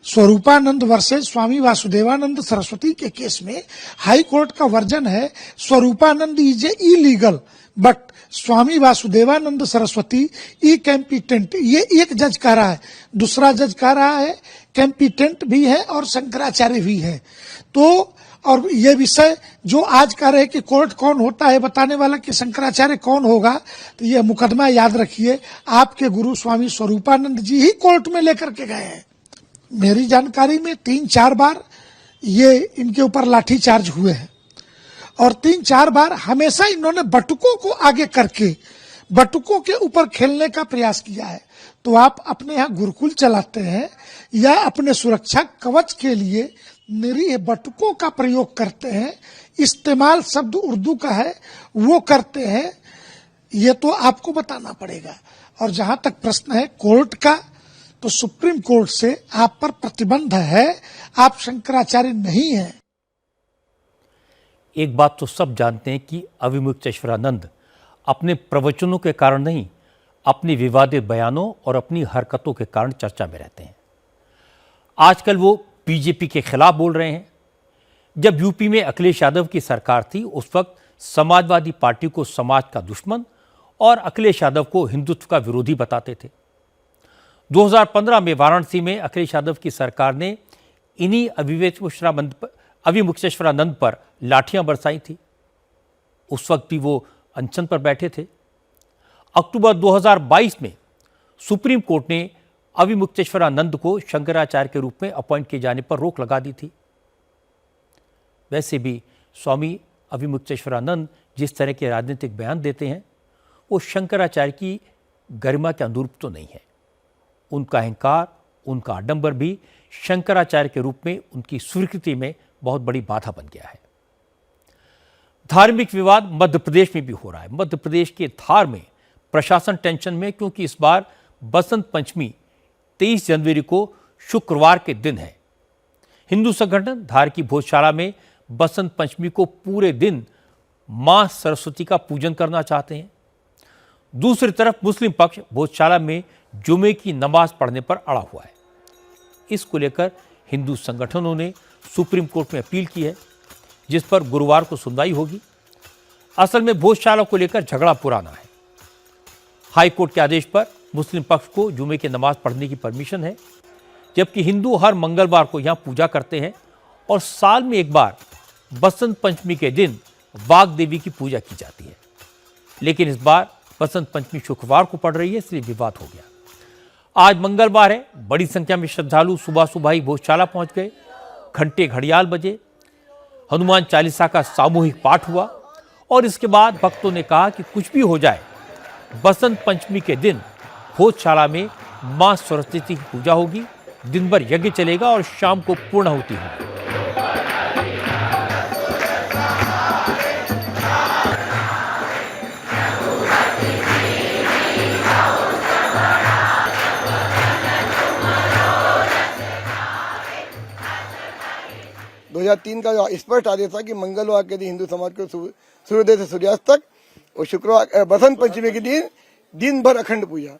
स्वरूपानंद वर्सेस स्वामी वासुदेवानंद सरस्वती के केस में हाई कोर्ट का वर्जन है Swaroopanand is illegal but Swami Vasudevanand Saraswati ई कैंपिटेंट। ये एक जज कह रहा है, दूसरा जज कह रहा है कैंपिटेंट भी है और शंकराचार्य भी है। तो और ये विषय जो आज कह रहे कि कोर्ट कौन होता है बताने वाला कि शंकराचार्य कौन होगा, तो ये मुकदमा याद रखिए आपके गुरु स्वामी स्वरूपानंद जी ही कोर्ट में लेकर के गए हैं। मेरी जानकारी में 3-4 बार ये इनके ऊपर लाठी चार्ज हुए हैं और 3-4 बार हमेशा इन्होंने बटुकों को आगे करके बटुकों के ऊपर खेलने का प्रयास किया है। तो आप अपने यहाँ गुरुकुल चलाते हैं या अपने सुरक्षा कवच के लिए निरीह बटुकों का प्रयोग करते हैं, इस्तेमाल शब्द उर्दू का है वो करते हैं, ये तो आपको बताना पड़ेगा। और जहां तक प्रश्न है कोर्ट का, तो सुप्रीम कोर्ट से आप पर प्रतिबंध है, आप शंकराचार्य नहीं हैं। एक बात तो सब जानते हैं कि अविमुक्तेश्वरानंद अपने प्रवचनों के कारण नहीं, अपने विवादित बयानों और अपनी हरकतों के कारण चर्चा में रहते हैं। आजकल वो बीजेपी के खिलाफ बोल रहे हैं। जब यूपी में अखिलेश यादव की सरकार थी उस वक्त समाजवादी पार्टी को समाज का दुश्मन और अखिलेश यादव को हिंदुत्व का विरोधी बताते थे। 2015 में वाराणसी में अखिलेश यादव की सरकार ने इन्हीं अविमुक्तेश्वरानंद पर लाठियां बरसाई थी। उस वक्त भी वो अनशन पर बैठे थे। अक्टूबर 2022 में सुप्रीम कोर्ट ने अविमुक्तेश्वरानंद को शंकराचार्य के रूप में अपॉइंट किए जाने पर रोक लगा दी थी। वैसे भी स्वामी अविमुक्तेश्वरानंद जिस तरह के राजनीतिक बयान देते हैं वो शंकराचार्य की गरिमा के अनुरूप तो नहीं है। उनका अहंकार, उनका आडंबर भी शंकराचार्य के रूप में उनकी स्वीकृति में बहुत बड़ी बाधा बन गया है। धार्मिक विवाद मध्य प्रदेश में भी हो रहा है। मध्य प्रदेश के धार में प्रशासन टेंशन में, क्योंकि इस बार बसंत पंचमी 23 जनवरी को शुक्रवार के दिन है। हिंदू संगठन धार की भोजशाला में बसंत पंचमी को पूरे दिन मां सरस्वती का पूजन करना चाहते हैं। दूसरी तरफ मुस्लिम पक्ष भोजशाला में जुमे की नमाज पढ़ने पर अड़ा हुआ है। इसको लेकर हिंदू संगठनों ने सुप्रीम कोर्ट में अपील की है, जिस पर गुरुवार को सुनवाई होगी। असल में भोजशाला को लेकर झगड़ा पुराना है। हाई कोर्ट के आदेश पर मुस्लिम पक्ष को जुमे की नमाज पढ़ने की परमिशन है, जबकि हिंदू हर मंगलवार को यहां पूजा करते हैं और साल में एक बार बसंत पंचमी के दिन वाग देवी की पूजा की जाती है। लेकिन इस बार बसंत पंचमी शुक्रवार को पड़ रही है, इसलिए विवाद हो गया। आज मंगलवार है, बड़ी संख्या में श्रद्धालु सुबह सुबह ही भोजशाला पहुंच गए। घंटे घड़ियाल बजे, हनुमान चालीसा का सामूहिक पाठ हुआ और इसके बाद भक्तों ने कहा कि कुछ भी हो जाए, बसंत पंचमी के दिन भोजशाला में मां सरस्वती की पूजा होगी, दिन भर यज्ञ चलेगा और शाम को पूर्णाहुति होगी। का जो स्पष्ट आदेश था कि मंगलवार के दिन हिंदू समाज को सूर्योदय से सूर्यास्त तक और शुक्रवार बसंत पंचमी के दिन भर अखंड पूजा।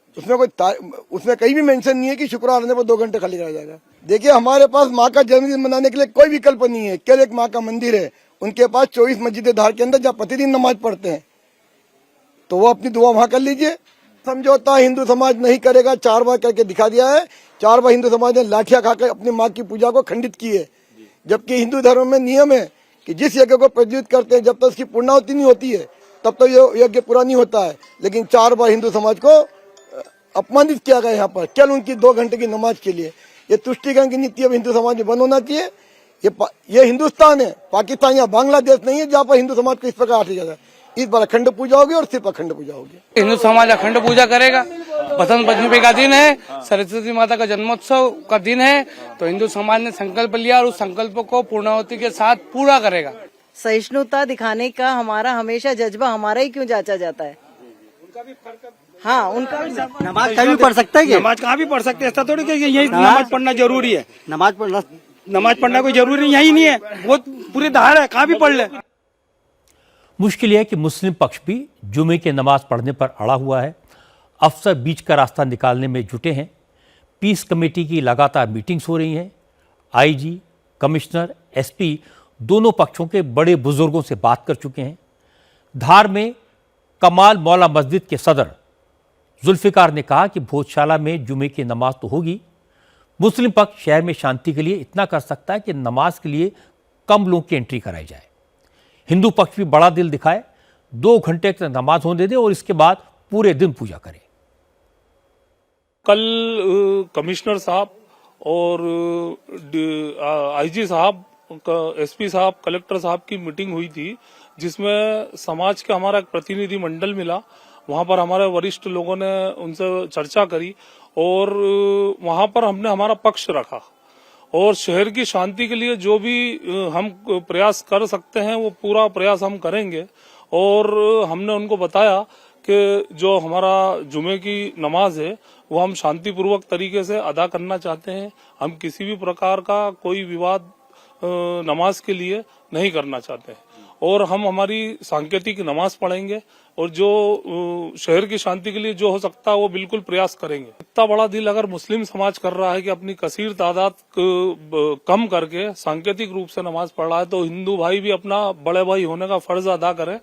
उसमें कहीं भी मेंशन नहीं है कि शुक्रवार आने पर 2 घंटे खाली करा जाएगा। देखिए, हमारे पास माँ का जन्मदिन मनाने के लिए कोई विकल्प नहीं है। केवल एक माँ का मंदिर है, उनके पास 24 मस्जिदें धार के अंदर जहाँ प्रतिदिन नमाज पढ़ते हैं, तो वो अपनी दुआ वहां कर लीजिए। समझौता हिंदू समाज नहीं करेगा, 4 बार करके दिखा दिया है। 4 बार हिंदू समाज ने लाठियां खाकर अपनी माँ की पूजा को खंडित की है, जबकि हिंदू धर्म में नियम है कि जिस यज्ञ को प्रज्वलित करते हैं, जब तक उसकी पूर्णाहुति नहीं होती है तब तक ये यज्ञ पूरा नहीं होता है। लेकिन 4 बार हिंदू समाज को अपमानित किया गया यहाँ पर केवल उनकी 2 घंटे की नमाज के लिए। ये तुष्टिकरण की नीति अब हिंदू समाज में बंद होना चाहिए। ये हिंदुस्तान है, पाकिस्तान या बांग्लादेश नहीं है जहाँ पर हिंदू समाज को इस प्रकार आठ जाता है। इस बार अखंड पूजा होगी और सिर्फ अखंड पूजा होगी। हिंदू समाज अखंड पूजा करेगा। बसंत पंचमी का दिन है, सरस्वती माता का जन्मोत्सव का दिन है, तो हिंदू समाज ने संकल्प लिया और उस संकल्प को पूर्णाहुति के साथ पूरा करेगा। सहिष्णुता दिखाने का हमारा हमेशा जज्बा हमारा ही क्यों जांचा जाता है? हाँ, उनका नमाज कहीं भी पढ़ सकते हैं। नमाज कहाँ भी पढ़ सकते हैं, ऐसा थोड़ी कि यही नमाज पढ़ना जरूरी है। नमाज पढ़ना कोई जरूरी यही नहीं है, वो पूरी धार है, कहाँ भी पढ़ ले। मुश्किल यह है कि मुस्लिम पक्ष भी जुमे की नमाज पढ़ने पर अड़ा हुआ है। अफसर बीच का रास्ता निकालने में जुटे हैं। पीस कमेटी की लगातार मीटिंग्स हो रही हैं। आईजी, कमिश्नर, एसपी दोनों पक्षों के बड़े बुजुर्गों से बात कर चुके हैं। धार में कमाल मौला मस्जिद के सदर जुल्फिकार ने कहा कि भोजशाला में जुमे की नमाज तो होगी। मुस्लिम पक्ष शहर में शांति के लिए इतना कर सकता है कि नमाज के लिए कम लोगों की एंट्री कराई जाए। हिंदू पक्ष भी बड़ा दिल दिखाए, 2 घंटे तक नमाज होने दे और इसके बाद पूरे दिन पूजा करे। कल कमिश्नर साहब और आईजी साहब, एसपी साहब, कलेक्टर साहब की मीटिंग हुई थी, जिसमें समाज का हमारा एक प्रतिनिधि मंडल मिला। वहां पर हमारे वरिष्ठ लोगों ने उनसे चर्चा करी और वहां पर हमने हमारा पक्ष रखा और शहर की शांति के लिए जो भी हम प्रयास कर सकते हैं वो पूरा प्रयास हम करेंगे। और हमने उनको बताया कि जो हमारा जुमे की नमाज है वो हम शांतिपूर्वक तरीके से अदा करना चाहते हैं। हम किसी भी प्रकार का कोई विवाद नमाज के लिए नहीं करना चाहते हैं और हम हमारी सांकेतिक नमाज पढ़ेंगे और जो शहर की शांति के लिए जो हो सकता है वो बिल्कुल प्रयास करेंगे। इतना बड़ा दिल अगर मुस्लिम समाज कर रहा है कि अपनी कसीर तादाद कम करके सांकेतिक रूप से नमाज पढ़ रहा है, तो हिंदू भाई भी अपना बड़े भाई होने का फर्ज अदा करें।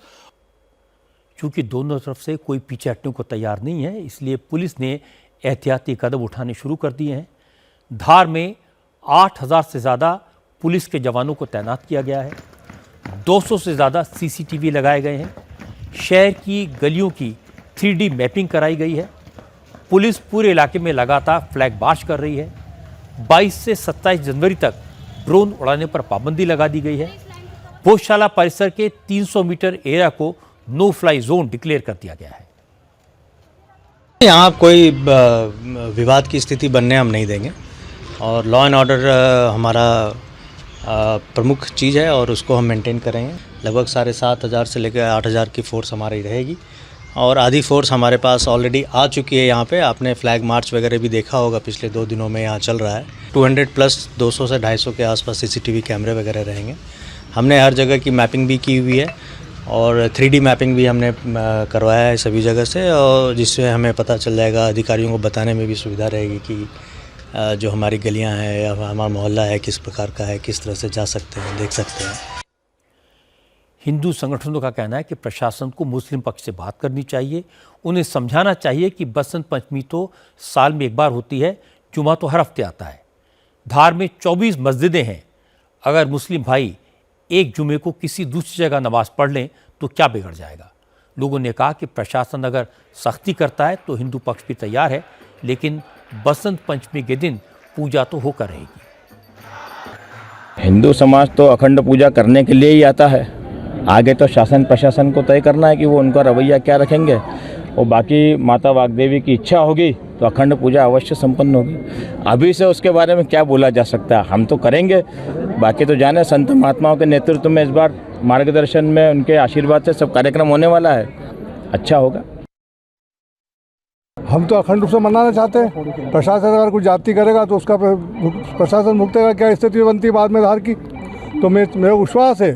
चूंकि दोनों तरफ से कोई पीछे हटने को तैयार नहीं है, इसलिए पुलिस ने एहतियाती कदम उठाने शुरू कर दिए हैं। धार में 8000 से ज़्यादा पुलिस के जवानों को तैनात किया गया है। 200 से ज़्यादा सीसीटीवी लगाए गए हैं। शहर की गलियों की 3D मैपिंग कराई गई है। पुलिस पूरे इलाके में लगातार फ्लैग मार्च कर रही है। 22 से 27 जनवरी तक ड्रोन उड़ाने पर पाबंदी लगा दी गई है। भोजशाला परिसर के 300 मीटर एरिया को नो फ्लाई जोन डिक्लेयर कर दिया गया है। यहाँ कोई विवाद की स्थिति बनने हम नहीं देंगे और लॉ एंड ऑर्डर हमारा प्रमुख चीज़ है और उसको हम मेंटेन करेंगे। लगभग 7,500 से लेकर 8,000 की फोर्स हमारी रहेगी और आधी फोर्स हमारे पास ऑलरेडी आ चुकी है यहाँ पे। आपने फ्लैग मार्च वगैरह भी देखा होगा, पिछले 2 दिनों में यहाँ चल रहा है। 200 प्लस 200 से 250 के आसपास CCTV कैमरे वगैरह रहेंगे। हमने हर जगह की मैपिंग भी की हुई है और 3D मैपिंग भी हमने करवाया है सभी जगह से, और जिससे हमें पता चल जाएगा, अधिकारियों को बताने में भी सुविधा रहेगी कि जो हमारी गलियां हैं या हमारा मोहल्ला है किस प्रकार का है, किस तरह से जा सकते हैं, देख सकते हैं। हिंदू संगठनों का कहना है कि प्रशासन को मुस्लिम पक्ष से बात करनी चाहिए, उन्हें समझाना चाहिए कि बसंत पंचमी तो साल में एक बार होती है, जुमा तो हर हफ्ते आता है। धार में 24 मस्जिदें हैं, अगर मुस्लिम भाई एक जुमे को किसी दूसरी जगह नमाज पढ़ लें तो क्या बिगड़ जाएगा। लोगों ने कहा कि प्रशासन अगर सख्ती करता है तो हिंदू पक्ष भी तैयार है, लेकिन बसंत पंचमी के दिन पूजा तो होकर रहेगी। हिंदू समाज तो अखंड पूजा करने के लिए ही आता है, आगे तो शासन प्रशासन को तय करना है कि वो उनका रवैया क्या रखेंगे, और बाकी माता वाग्देवी की इच्छा होगी तो अखंड पूजा अवश्य संपन्न होगी। अभी से उसके बारे में क्या बोला जा सकता है, हम तो करेंगे, बाकी तो जाने संत महात्माओं के नेतृत्व में इस बार मार्गदर्शन में उनके आशीर्वाद से सब कार्यक्रम होने वाला है, अच्छा होगा। हम तो अखंड रूप से मनाना चाहते हैं। प्रशासन अगर कुछ जाति करेगा तो उसका प्रशासन भुगतेगा। क्या स्थिति बनती है बाद में धार की, तो मेरा विश्वास है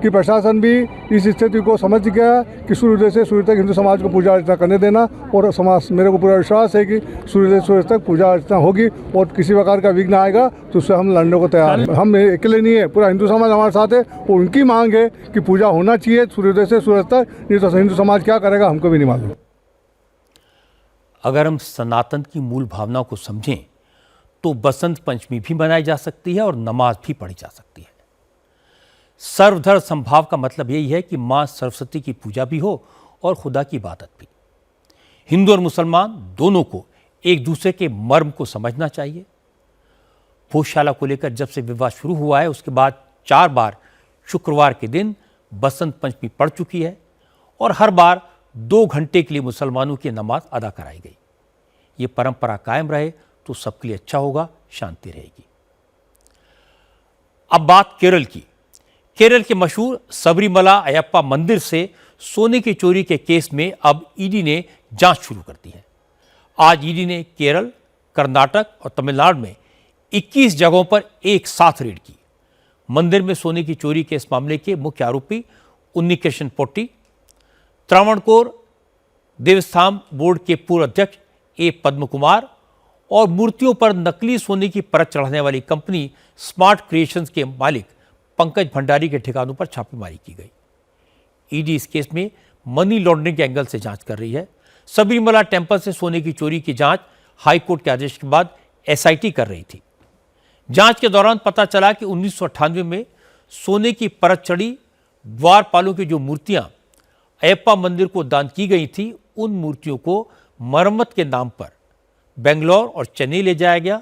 कि प्रशासन भी इस स्थिति को समझ गया कि सूर्योदय से सूर्य तक हिंदू समाज को पूजा अर्चना करने देना, और समाज, मेरे को पूरा विश्वास है कि सूर्योदय से सूर्य तक पूजा अर्चना होगी और किसी प्रकार का विघ्न आएगा तो उससे हम लड़ने को तैयार हैं। हम अकेले नहीं है, पूरा हिंदू समाज हमारे साथ है, और उनकी मांग है कि पूजा होना चाहिए सूर्योदय से सूर्य तक, नहीं तो हिंदू समाज क्या करेगा हमको भी नहीं मालूम। अगर हम सनातन की मूल भावना को समझें तो बसंत पंचमी भी मनाई जा सकती है और नमाज भी पढ़ी जा सकती है। सर्वधर्म संभाव का मतलब यही है कि मां सरस्वती की पूजा भी हो और खुदा की इबादत भी। हिंदू और मुसलमान दोनों को एक दूसरे के मर्म को समझना चाहिए। भोजशाला को लेकर जब से विवाद शुरू हुआ है उसके बाद 4 बार शुक्रवार के दिन बसंत पंचमी पड़ चुकी है और हर बार 2 घंटे के लिए मुसलमानों की नमाज अदा कराई गई। ये परंपरा कायम रहे तो सबके लिए अच्छा होगा, शांति रहेगी। अब बात केरल की। केरल के मशहूर सबरीमला अयप्पा मंदिर से सोने की चोरी के केस में अब ईडी ने जांच शुरू कर दी है। आज ईडी ने केरल, कर्नाटक और तमिलनाडु में 21 जगहों पर एक साथ रेड की। मंदिर में सोने की चोरी के इस मामले के मुख्य आरोपी उन्नीकृष्ण पोट्टी, त्रावणकोर देवस्थान बोर्ड के पूर्व अध्यक्ष ए पद्म कुमार और मूर्तियों पर नकली सोने की परत चढ़ाने वाली कंपनी स्मार्ट क्रिएशंस के मालिक पंकज भंडारी के ठिकानों पर छापेमारी की गई। ईडी इस केस में मनी लॉन्ड्रिंग के एंगल से जांच कर रही है। सबरीमला टेंपल से सोने की चोरी की जांच हाईकोर्ट के आदेश के बाद एसआईटी कर रही थी। जांच के दौरान पता चला कि 1998 में सोने की परत चढ़ी द्वारपालों की जो मूर्तियां अयप्पा मंदिर को दान की गई थी, उन मूर्तियों को मरम्मत के नाम पर बेंगलोर और चेन्नई ले जाया गया।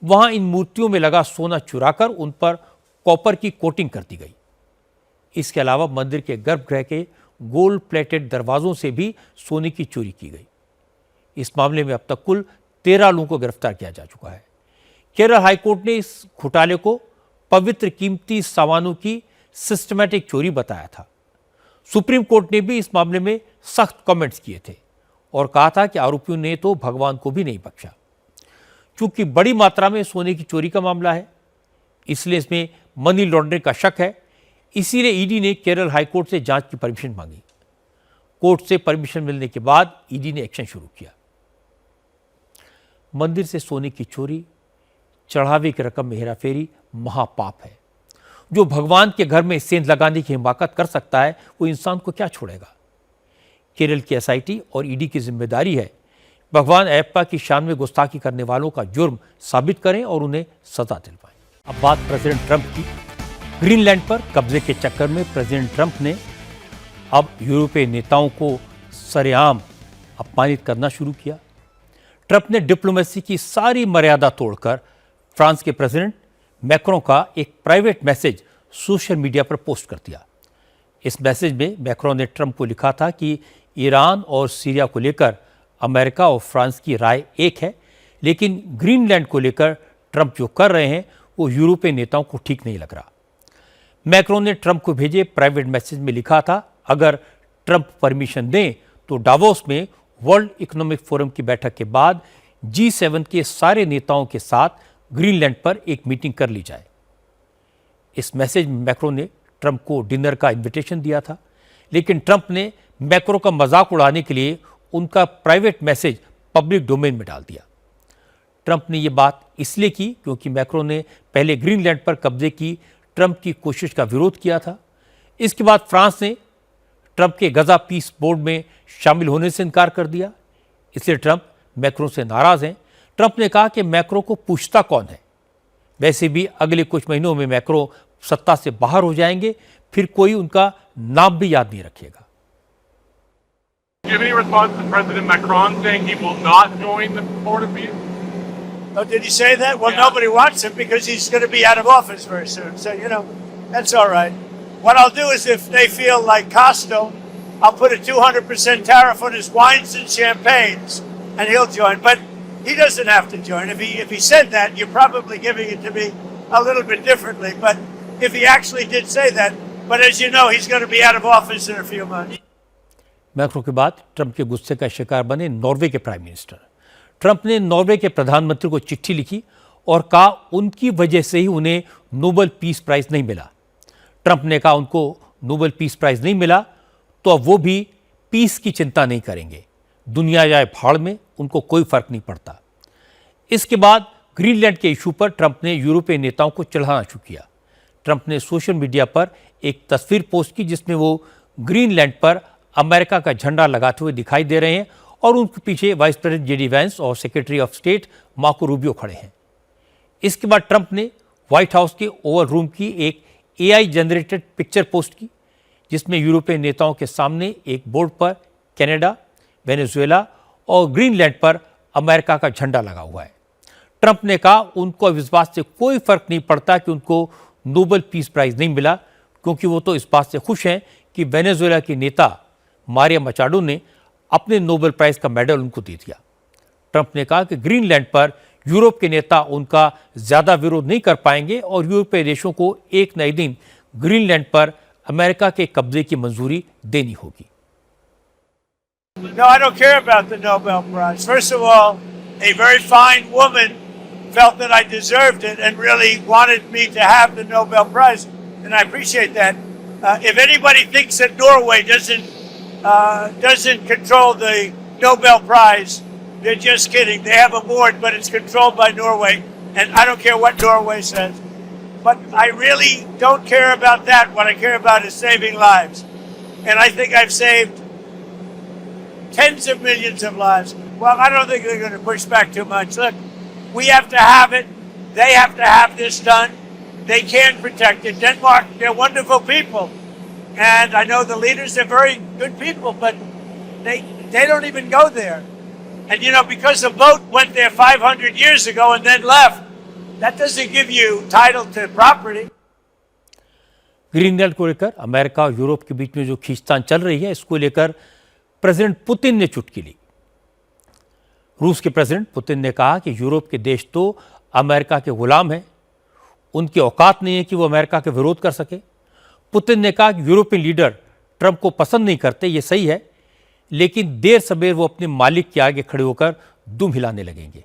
वहां इन मूर्तियों में लगा सोना चुराकर उन पर कॉपर की कोटिंग कर दी गई। इसके अलावा मंदिर के गर्भगृह के गोल्ड प्लेटेड दरवाजों से भी सोने की चोरी की गई। इस मामले में अब तक कुल 13 लोगों को गिरफ्तार किया जा चुका है। केरल हाईकोर्ट ने इस घोटाले को पवित्र कीमती सामानों की सिस्टमैटिक चोरी बताया था। सुप्रीम कोर्ट ने भी इस मामले में सख्त कमेंट्स किए थे और कहा था कि आरोपियों ने तो भगवान को भी नहीं बख्शा। चूंकि बड़ी मात्रा में सोने की चोरी का मामला है, इसलिए इसमें मनी लॉन्ड्रिंग का शक है। इसीलिए ईडी ने केरल हाईकोर्ट से जांच की परमिशन मांगी। कोर्ट से परमिशन मिलने के बाद ईडी ने एक्शन शुरू किया। मंदिर से सोने की चोरी, चढ़ावे की रकम में हेराफेरी महापाप है। जो भगवान के घर में सेंध लगाने की हिमाकत कर सकता है, वो इंसान को क्या छोड़ेगा। केरल की एसआईटी और ईडी की जिम्मेदारी है भगवान अयप्पा की शान में गुस्ताखी करने वालों का जुर्म साबित करें और उन्हें सजा दिलवाएं। अब बात प्रेसिडेंट ट्रंप की। ग्रीनलैंड पर कब्जे के चक्कर में प्रेसिडेंट ट्रंप ने अब यूरोपीय नेताओं को सरेआम अपमानित करना शुरू किया। ट्रंप ने डिप्लोमेसी की सारी मर्यादा तोड़कर फ्रांस के प्रेसिडेंट मैक्रों का एक प्राइवेट मैसेज सोशल मीडिया पर पोस्ट कर दिया। इस मैसेज में मैक्रों ने ट्रंप को लिखा था कि ईरान और सीरिया को लेकर अमेरिका और फ्रांस की राय एक है, लेकिन ग्रीनलैंड को लेकर ट्रंप जो कर रहे हैं वो यूरोपीय नेताओं को ठीक नहीं लग रहा। मैक्रोन ने ट्रंप को भेजे प्राइवेट मैसेज में लिखा था, अगर ट्रंप परमिशन दें तो डावोस में वर्ल्ड इकोनॉमिक फोरम की बैठक के बाद G7 के सारे नेताओं के साथ ग्रीनलैंड पर एक मीटिंग कर ली जाए। इस मैसेज में मैक्रोन ने ट्रंप को डिनर का इन्विटेशन दिया था, लेकिन ट्रंप ने मैक्रो का मजाक उड़ाने के लिए उनका प्राइवेट मैसेज पब्लिक डोमेन में डाल दिया। ट्रंप ने यह बात इसलिए की क्योंकि मैक्रो ने पहले ग्रीनलैंड पर कब्जे की ट्रंप की कोशिश का विरोध किया था। इसके बाद फ्रांस ने ट्रंप के गजा पीस बोर्ड में शामिल होने से इनकार कर दिया, इसलिए ट्रंप मैक्रो से नाराज हैं। ट्रंप ने कहा कि मैक्रो को पूछता कौन है, वैसे भी अगले कुछ महीनों में मैक्रो सत्ता से बाहर हो जाएंगे, फिर कोई उनका नाम भी याद नहीं रखेगा। Do you have any response to President Macron saying he will not join the Board of Peace? Oh, did he say that? Well, nobody wants him because he's going to be out of office very soon. So, that's all right. What I'll do is if they feel like Costo, I'll put a 200% tariff on his wines and champagnes and he'll join. But he doesn't have to join. If he said that, you're probably giving it to me a little bit differently. But if he actually did say that, but as you know, he's going to be out of office in a few months. Macro के बाद Trump के गुस्से का शिकार बने Norway के prime minister. Trump ने Norway के प्रधानमंत्री को चिट्ठी लिखी और कहा उनकी वजह से ही उन्हें नोबेल पीस प्राइज नहीं मिला। ट्रंप ने कहा उनको नोबेल पीस प्राइज नहीं मिला तो अब वो भी पीस की चिंता नहीं करेंगे, दुनिया जाए भाड़ में, उनको कोई फर्क नहीं पड़ता। इसके बाद ग्रीनलैंड के इशू पर ट्रंप ने यूरोपीय नेताओं को चढ़ाना शुरू किया। ट्रंप ने सोशल मीडिया पर एक तस्वीर पोस्ट की जिसमें वो ग्रीनलैंड पर अमेरिका का झंडा लगाते हुए दिखाई दे रहे हैं और उनके पीछे वाइस प्रेसिडेंट जेडी वैंस और secretary of state Marco Rubio खड़े हैं। इसके बाद ट्रंप ने व्हाइट हाउस के ओवल रूम की एक AI जनरेटेड पिक्चर पोस्ट की जिसमें यूरोपीय नेताओं के सामने एक बोर्ड पर कनाडा, वेनेजुएला और ग्रीनलैंड पर अमेरिका का झंडा लगा हुआ है। ट्रंप ने कहा उनको इस बात से कोई फर्क नहीं पड़ता कि उनको नोबेल पीस प्राइज नहीं मिला, क्योंकि वो तो इस बात से खुश हैं कि वेनेजुएला की नेता मारिया मचाडो ने अपने नोबेल प्राइज का मेडल उनको दे दिया। ट्रंप ने कहा कि ग्रीनलैंड पर यूरोप के नेता उनका ज्यादा विरोध नहीं कर पाएंगे और यूरोपीय देशों को एक नए दिन ग्रीनलैंड पर अमेरिका के कब्जे की मंजूरी देनी होगी। No, I don't care about the Nobel Prize. First of all, a very fine woman felt that I deserved it and really wanted me to have the Nobel Prize, and I appreciate that. If anybody thinks that Norway doesn't control the Nobel Prize, they're just kidding. They have a board, but it's controlled by Norway, and I don't care what Norway says. But I really don't care about that. What I care about is saving lives, and I think I've saved tens of millions of lives. Well, I don't think they're going to push back too much. Look, we have to have it. They have to have this done. They can protect it. Denmark, they're wonderful people. And I know the leaders are very good people, but they don't even go there. And because the boat went there 500 years ago and then left, that doesn't give you title to property. Greenland को लेकर America और Europe के बीच में जो खींचतान चल रही है, इसको लेकर प्रेसिडेंट पुतिन ने चुटकी ली। रूस के प्रेसिडेंट पुतिन ने कहा कि यूरोप के देश तो अमेरिका के गुलाम हैं, उनकी औकात नहीं है कि वो अमेरिका के विरोध कर सके। पुतिन ने कहा कि यूरोपियन लीडर ट्रंप को पसंद नहीं करते, ये सही है, लेकिन देर सवेर वो अपने मालिक के आगे खड़े होकर दुम हिलाने लगेंगे।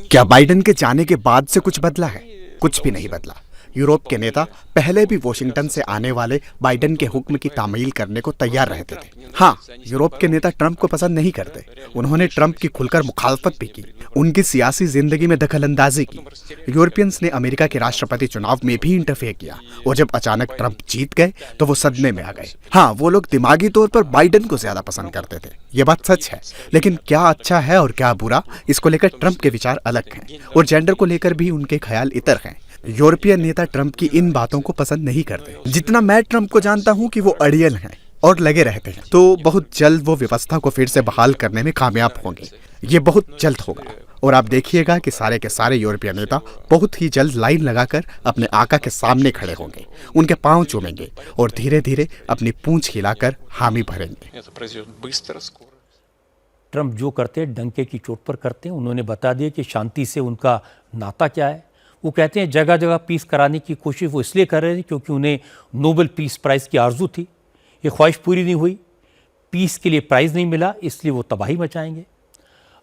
क्या बाइडेन के जाने के बाद से कुछ बदला है? कुछ भी नहीं बदला। यूरोप के नेता पहले भी वॉशिंगटन से आने वाले बाइडेन के हुक्म की तामील करने को तैयार रहते थे। हाँ, यूरोप के नेता ट्रंप को पसंद नहीं करते। उन्होंने ट्रंप की खुलकर मुखालफत भी की, उनकी सियासी जिंदगी में दखलंदाजी की। यूरोपियंस ने अमेरिका के राष्ट्रपति चुनाव में भी इंटरफेयर किया और जब अचानक ट्रंप जीत गए तो वो सदमे में आ गए। हाँ, वो लोग दिमागी तौर पर बाइडेन को ज्यादा पसंद करते थे, ये बात सच है, लेकिन क्या अच्छा है और क्या बुरा, इसको लेकर ट्रंप के विचार अलग हैं और जेंडर को लेकर भी उनके ख्याल इतर हैं। यूरोपियन नेता ट्रंप की इन बातों को पसंद नहीं करते। जितना मैं ट्रंप को जानता हूं कि वो अड़ियल हैं और लगे रहते हैं, तो बहुत जल्द वो व्यवस्था को फिर से बहाल करने में कामयाब होंगे। ये बहुत जल्द होगा और आप देखिएगा कि सारे के सारे यूरोपीय नेता बहुत ही जल्द लाइन लगाकर अपने आका के सामने खड़े होंगे, उनके पांव चूमेंगे और धीरे धीरे अपनी पूंछ हिलाकर हामी भरेंगे। ट्रंप जो करते हैं डंके की चोट पर करते हैं। उन्होंने बता दिया कि शांति से उनका नाता क्या है। वो कहते हैं जगह जगह पीस कराने की कोशिश वो इसलिए कर रहे थे क्योंकि उन्हें नोबेल पीस प्राइज़ की आरजू थी। ये ख्वाहिश पूरी नहीं हुई, पीस के लिए प्राइज़ नहीं मिला, इसलिए वो तबाही मचाएंगे।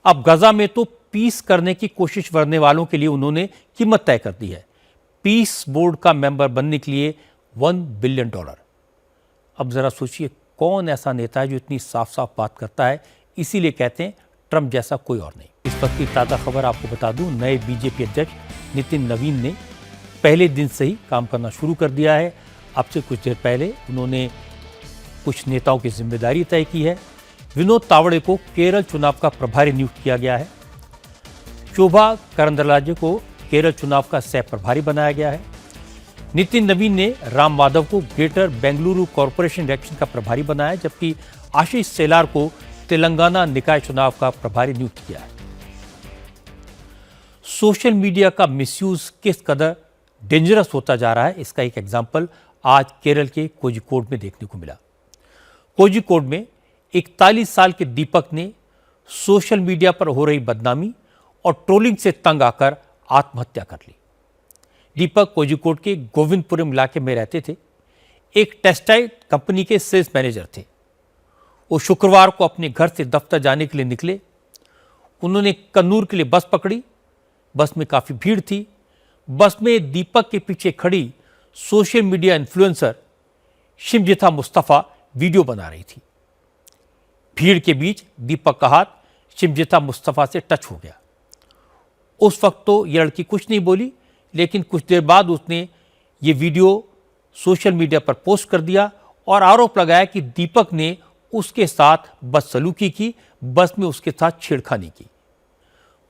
अब गजा में तो पीस करने की कोशिश करने वालों के लिए उन्होंने कीमत तय कर दी है। पीस बोर्ड का मेंबर बनने के लिए $1 बिलियन। अब ज़रा सोचिए कौन ऐसा नेता है जो इतनी साफ साफ बात करता है। इसीलिए कहते हैं ट्रंप जैसा कोई और नहीं। इस वक्त की ताज़ा खबर आपको बता दूं, नए बीजेपी अध्यक्ष नितिन नवीन ने पहले दिन से ही काम करना शुरू कर दिया है। अब से कुछ देर पहले उन्होंने कुछ नेताओं की जिम्मेदारी तय की है। विनोद तावड़े को केरल चुनाव का प्रभारी नियुक्त किया गया है। शोभा करंदलाजे को केरल चुनाव का सह प्रभारी बनाया गया है। नितिन नवीन ने राम माधव को ग्रेटर बेंगलुरु कॉरपोरेशन इलेक्शन का प्रभारी बनाया, जबकि आशीष सेलार को तेलंगाना निकाय चुनाव का प्रभारी नियुक्त किया है। सोशल मीडिया का मिसयूज किस कदर डेंजरस होता जा रहा है, इसका एक एग्जाम्पल आज केरल के कोझिकोड में देखने को मिला। कोझिकोड में 41 साल के दीपक ने सोशल मीडिया पर हो रही बदनामी और ट्रोलिंग से तंग आकर आत्महत्या कर ली। दीपक कोझिकोड के गोविंदपुरम इलाके में रहते थे। एक टेक्सटाइल कंपनी के सेल्स मैनेजर थे। वो शुक्रवार को अपने घर से दफ्तर जाने के लिए निकले। उन्होंने कन्नूर के लिए बस पकड़ी। बस में काफ़ी भीड़ थी। बस में दीपक के पीछे खड़ी social media influencer Shimjitha Mustafa video बना रही थी। भीड़ के बीच दीपक का हाथ शिमजिथा मुस्तफ़ा से टच हो गया। उस वक्त तो ये लड़की कुछ नहीं बोली, लेकिन कुछ देर बाद उसने ये वीडियो सोशल मीडिया पर पोस्ट कर दिया और आरोप लगाया कि दीपक ने उसके साथ बदसलूकी की, बस में उसके साथ छेड़खानी की।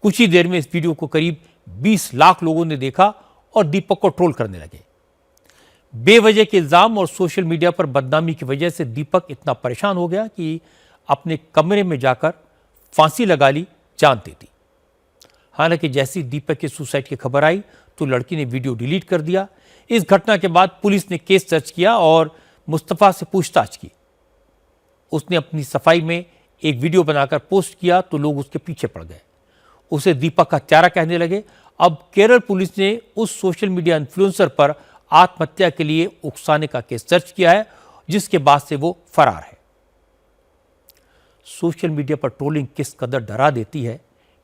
कुछ ही देर में इस वीडियो को करीब 20 लाख लोगों ने देखा और दीपक को ट्रोल करने लगे। बेवजह के इल्जाम और सोशल मीडिया पर बदनामी की वजह से दीपक इतना परेशान हो गया कि अपने कमरे में जाकर फांसी लगा ली, जान दे दी। हालांकि जैसी दीपक के सुसाइड की खबर आई तो लड़की ने वीडियो डिलीट कर दिया। इस घटना के बाद पुलिस ने केस दर्ज किया और मुस्तफ़ा से पूछताछ की। उसने अपनी सफाई में एक वीडियो बनाकर पोस्ट किया तो लोग उसके पीछे पड़ गए। उसे दीपक का हत्यारा कहने लगे। अब केरल पुलिस ने उस सोशल मीडिया इन्फ्लुएंसर पर आत्महत्या के लिए उकसाने का केस दर्ज किया है, जिसके बाद से वो फरार है। सोशल मीडिया पर ट्रोलिंग किस कदर डरा देती है,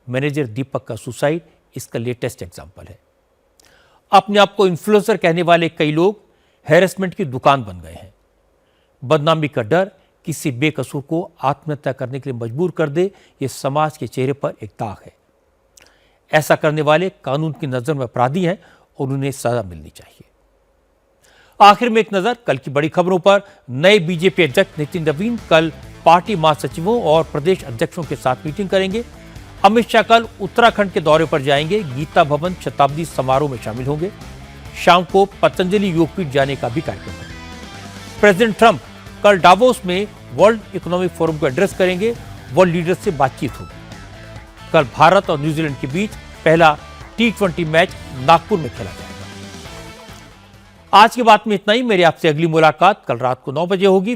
मैनेजर दीपक का सुसाइड इसका लेटेस्ट एग्जाम्पल है। अपने आप को इन्फ्लुएंसर कहने वाले कई लोग हैरेसमेंट की दुकान बन गए हैं। बदनामी का डर किसी बेकसूर को आत्महत्या करने के लिए मजबूर कर दे, ये समाज के चेहरे पर एक दाग है। ऐसा करने वाले कानून की नजर में अपराधी हैं और उन्हें सजा मिलनी चाहिए। आखिर में एक नजर कल की बड़ी खबरों पर। नए बीजेपी अध्यक्ष नितिन नवीन कल पार्टी महासचिवों और प्रदेश अध्यक्षों के साथ मीटिंग करेंगे। अमित शाह कल उत्तराखंड के दौरे पर जाएंगे। गीता भवन शताब्दी समारोह में शामिल होंगे। शाम को पतंजलि योगपीठ जाने का भी कार्यक्रम है। प्रेसिडेंट ट्रंप कल डावोस में वर्ल्ड इकोनॉमिक फोरम को एड्रेस करेंगे। वर्ल्ड लीडर्स से बातचीत होगी। कल भारत और न्यूजीलैंड के बीच पहला T20 मैच नागपुर में खेला जाएगा। आज की बात में इतना ही। मेरी आपसे अगली मुलाकात कल रात को 9 बजे होगी।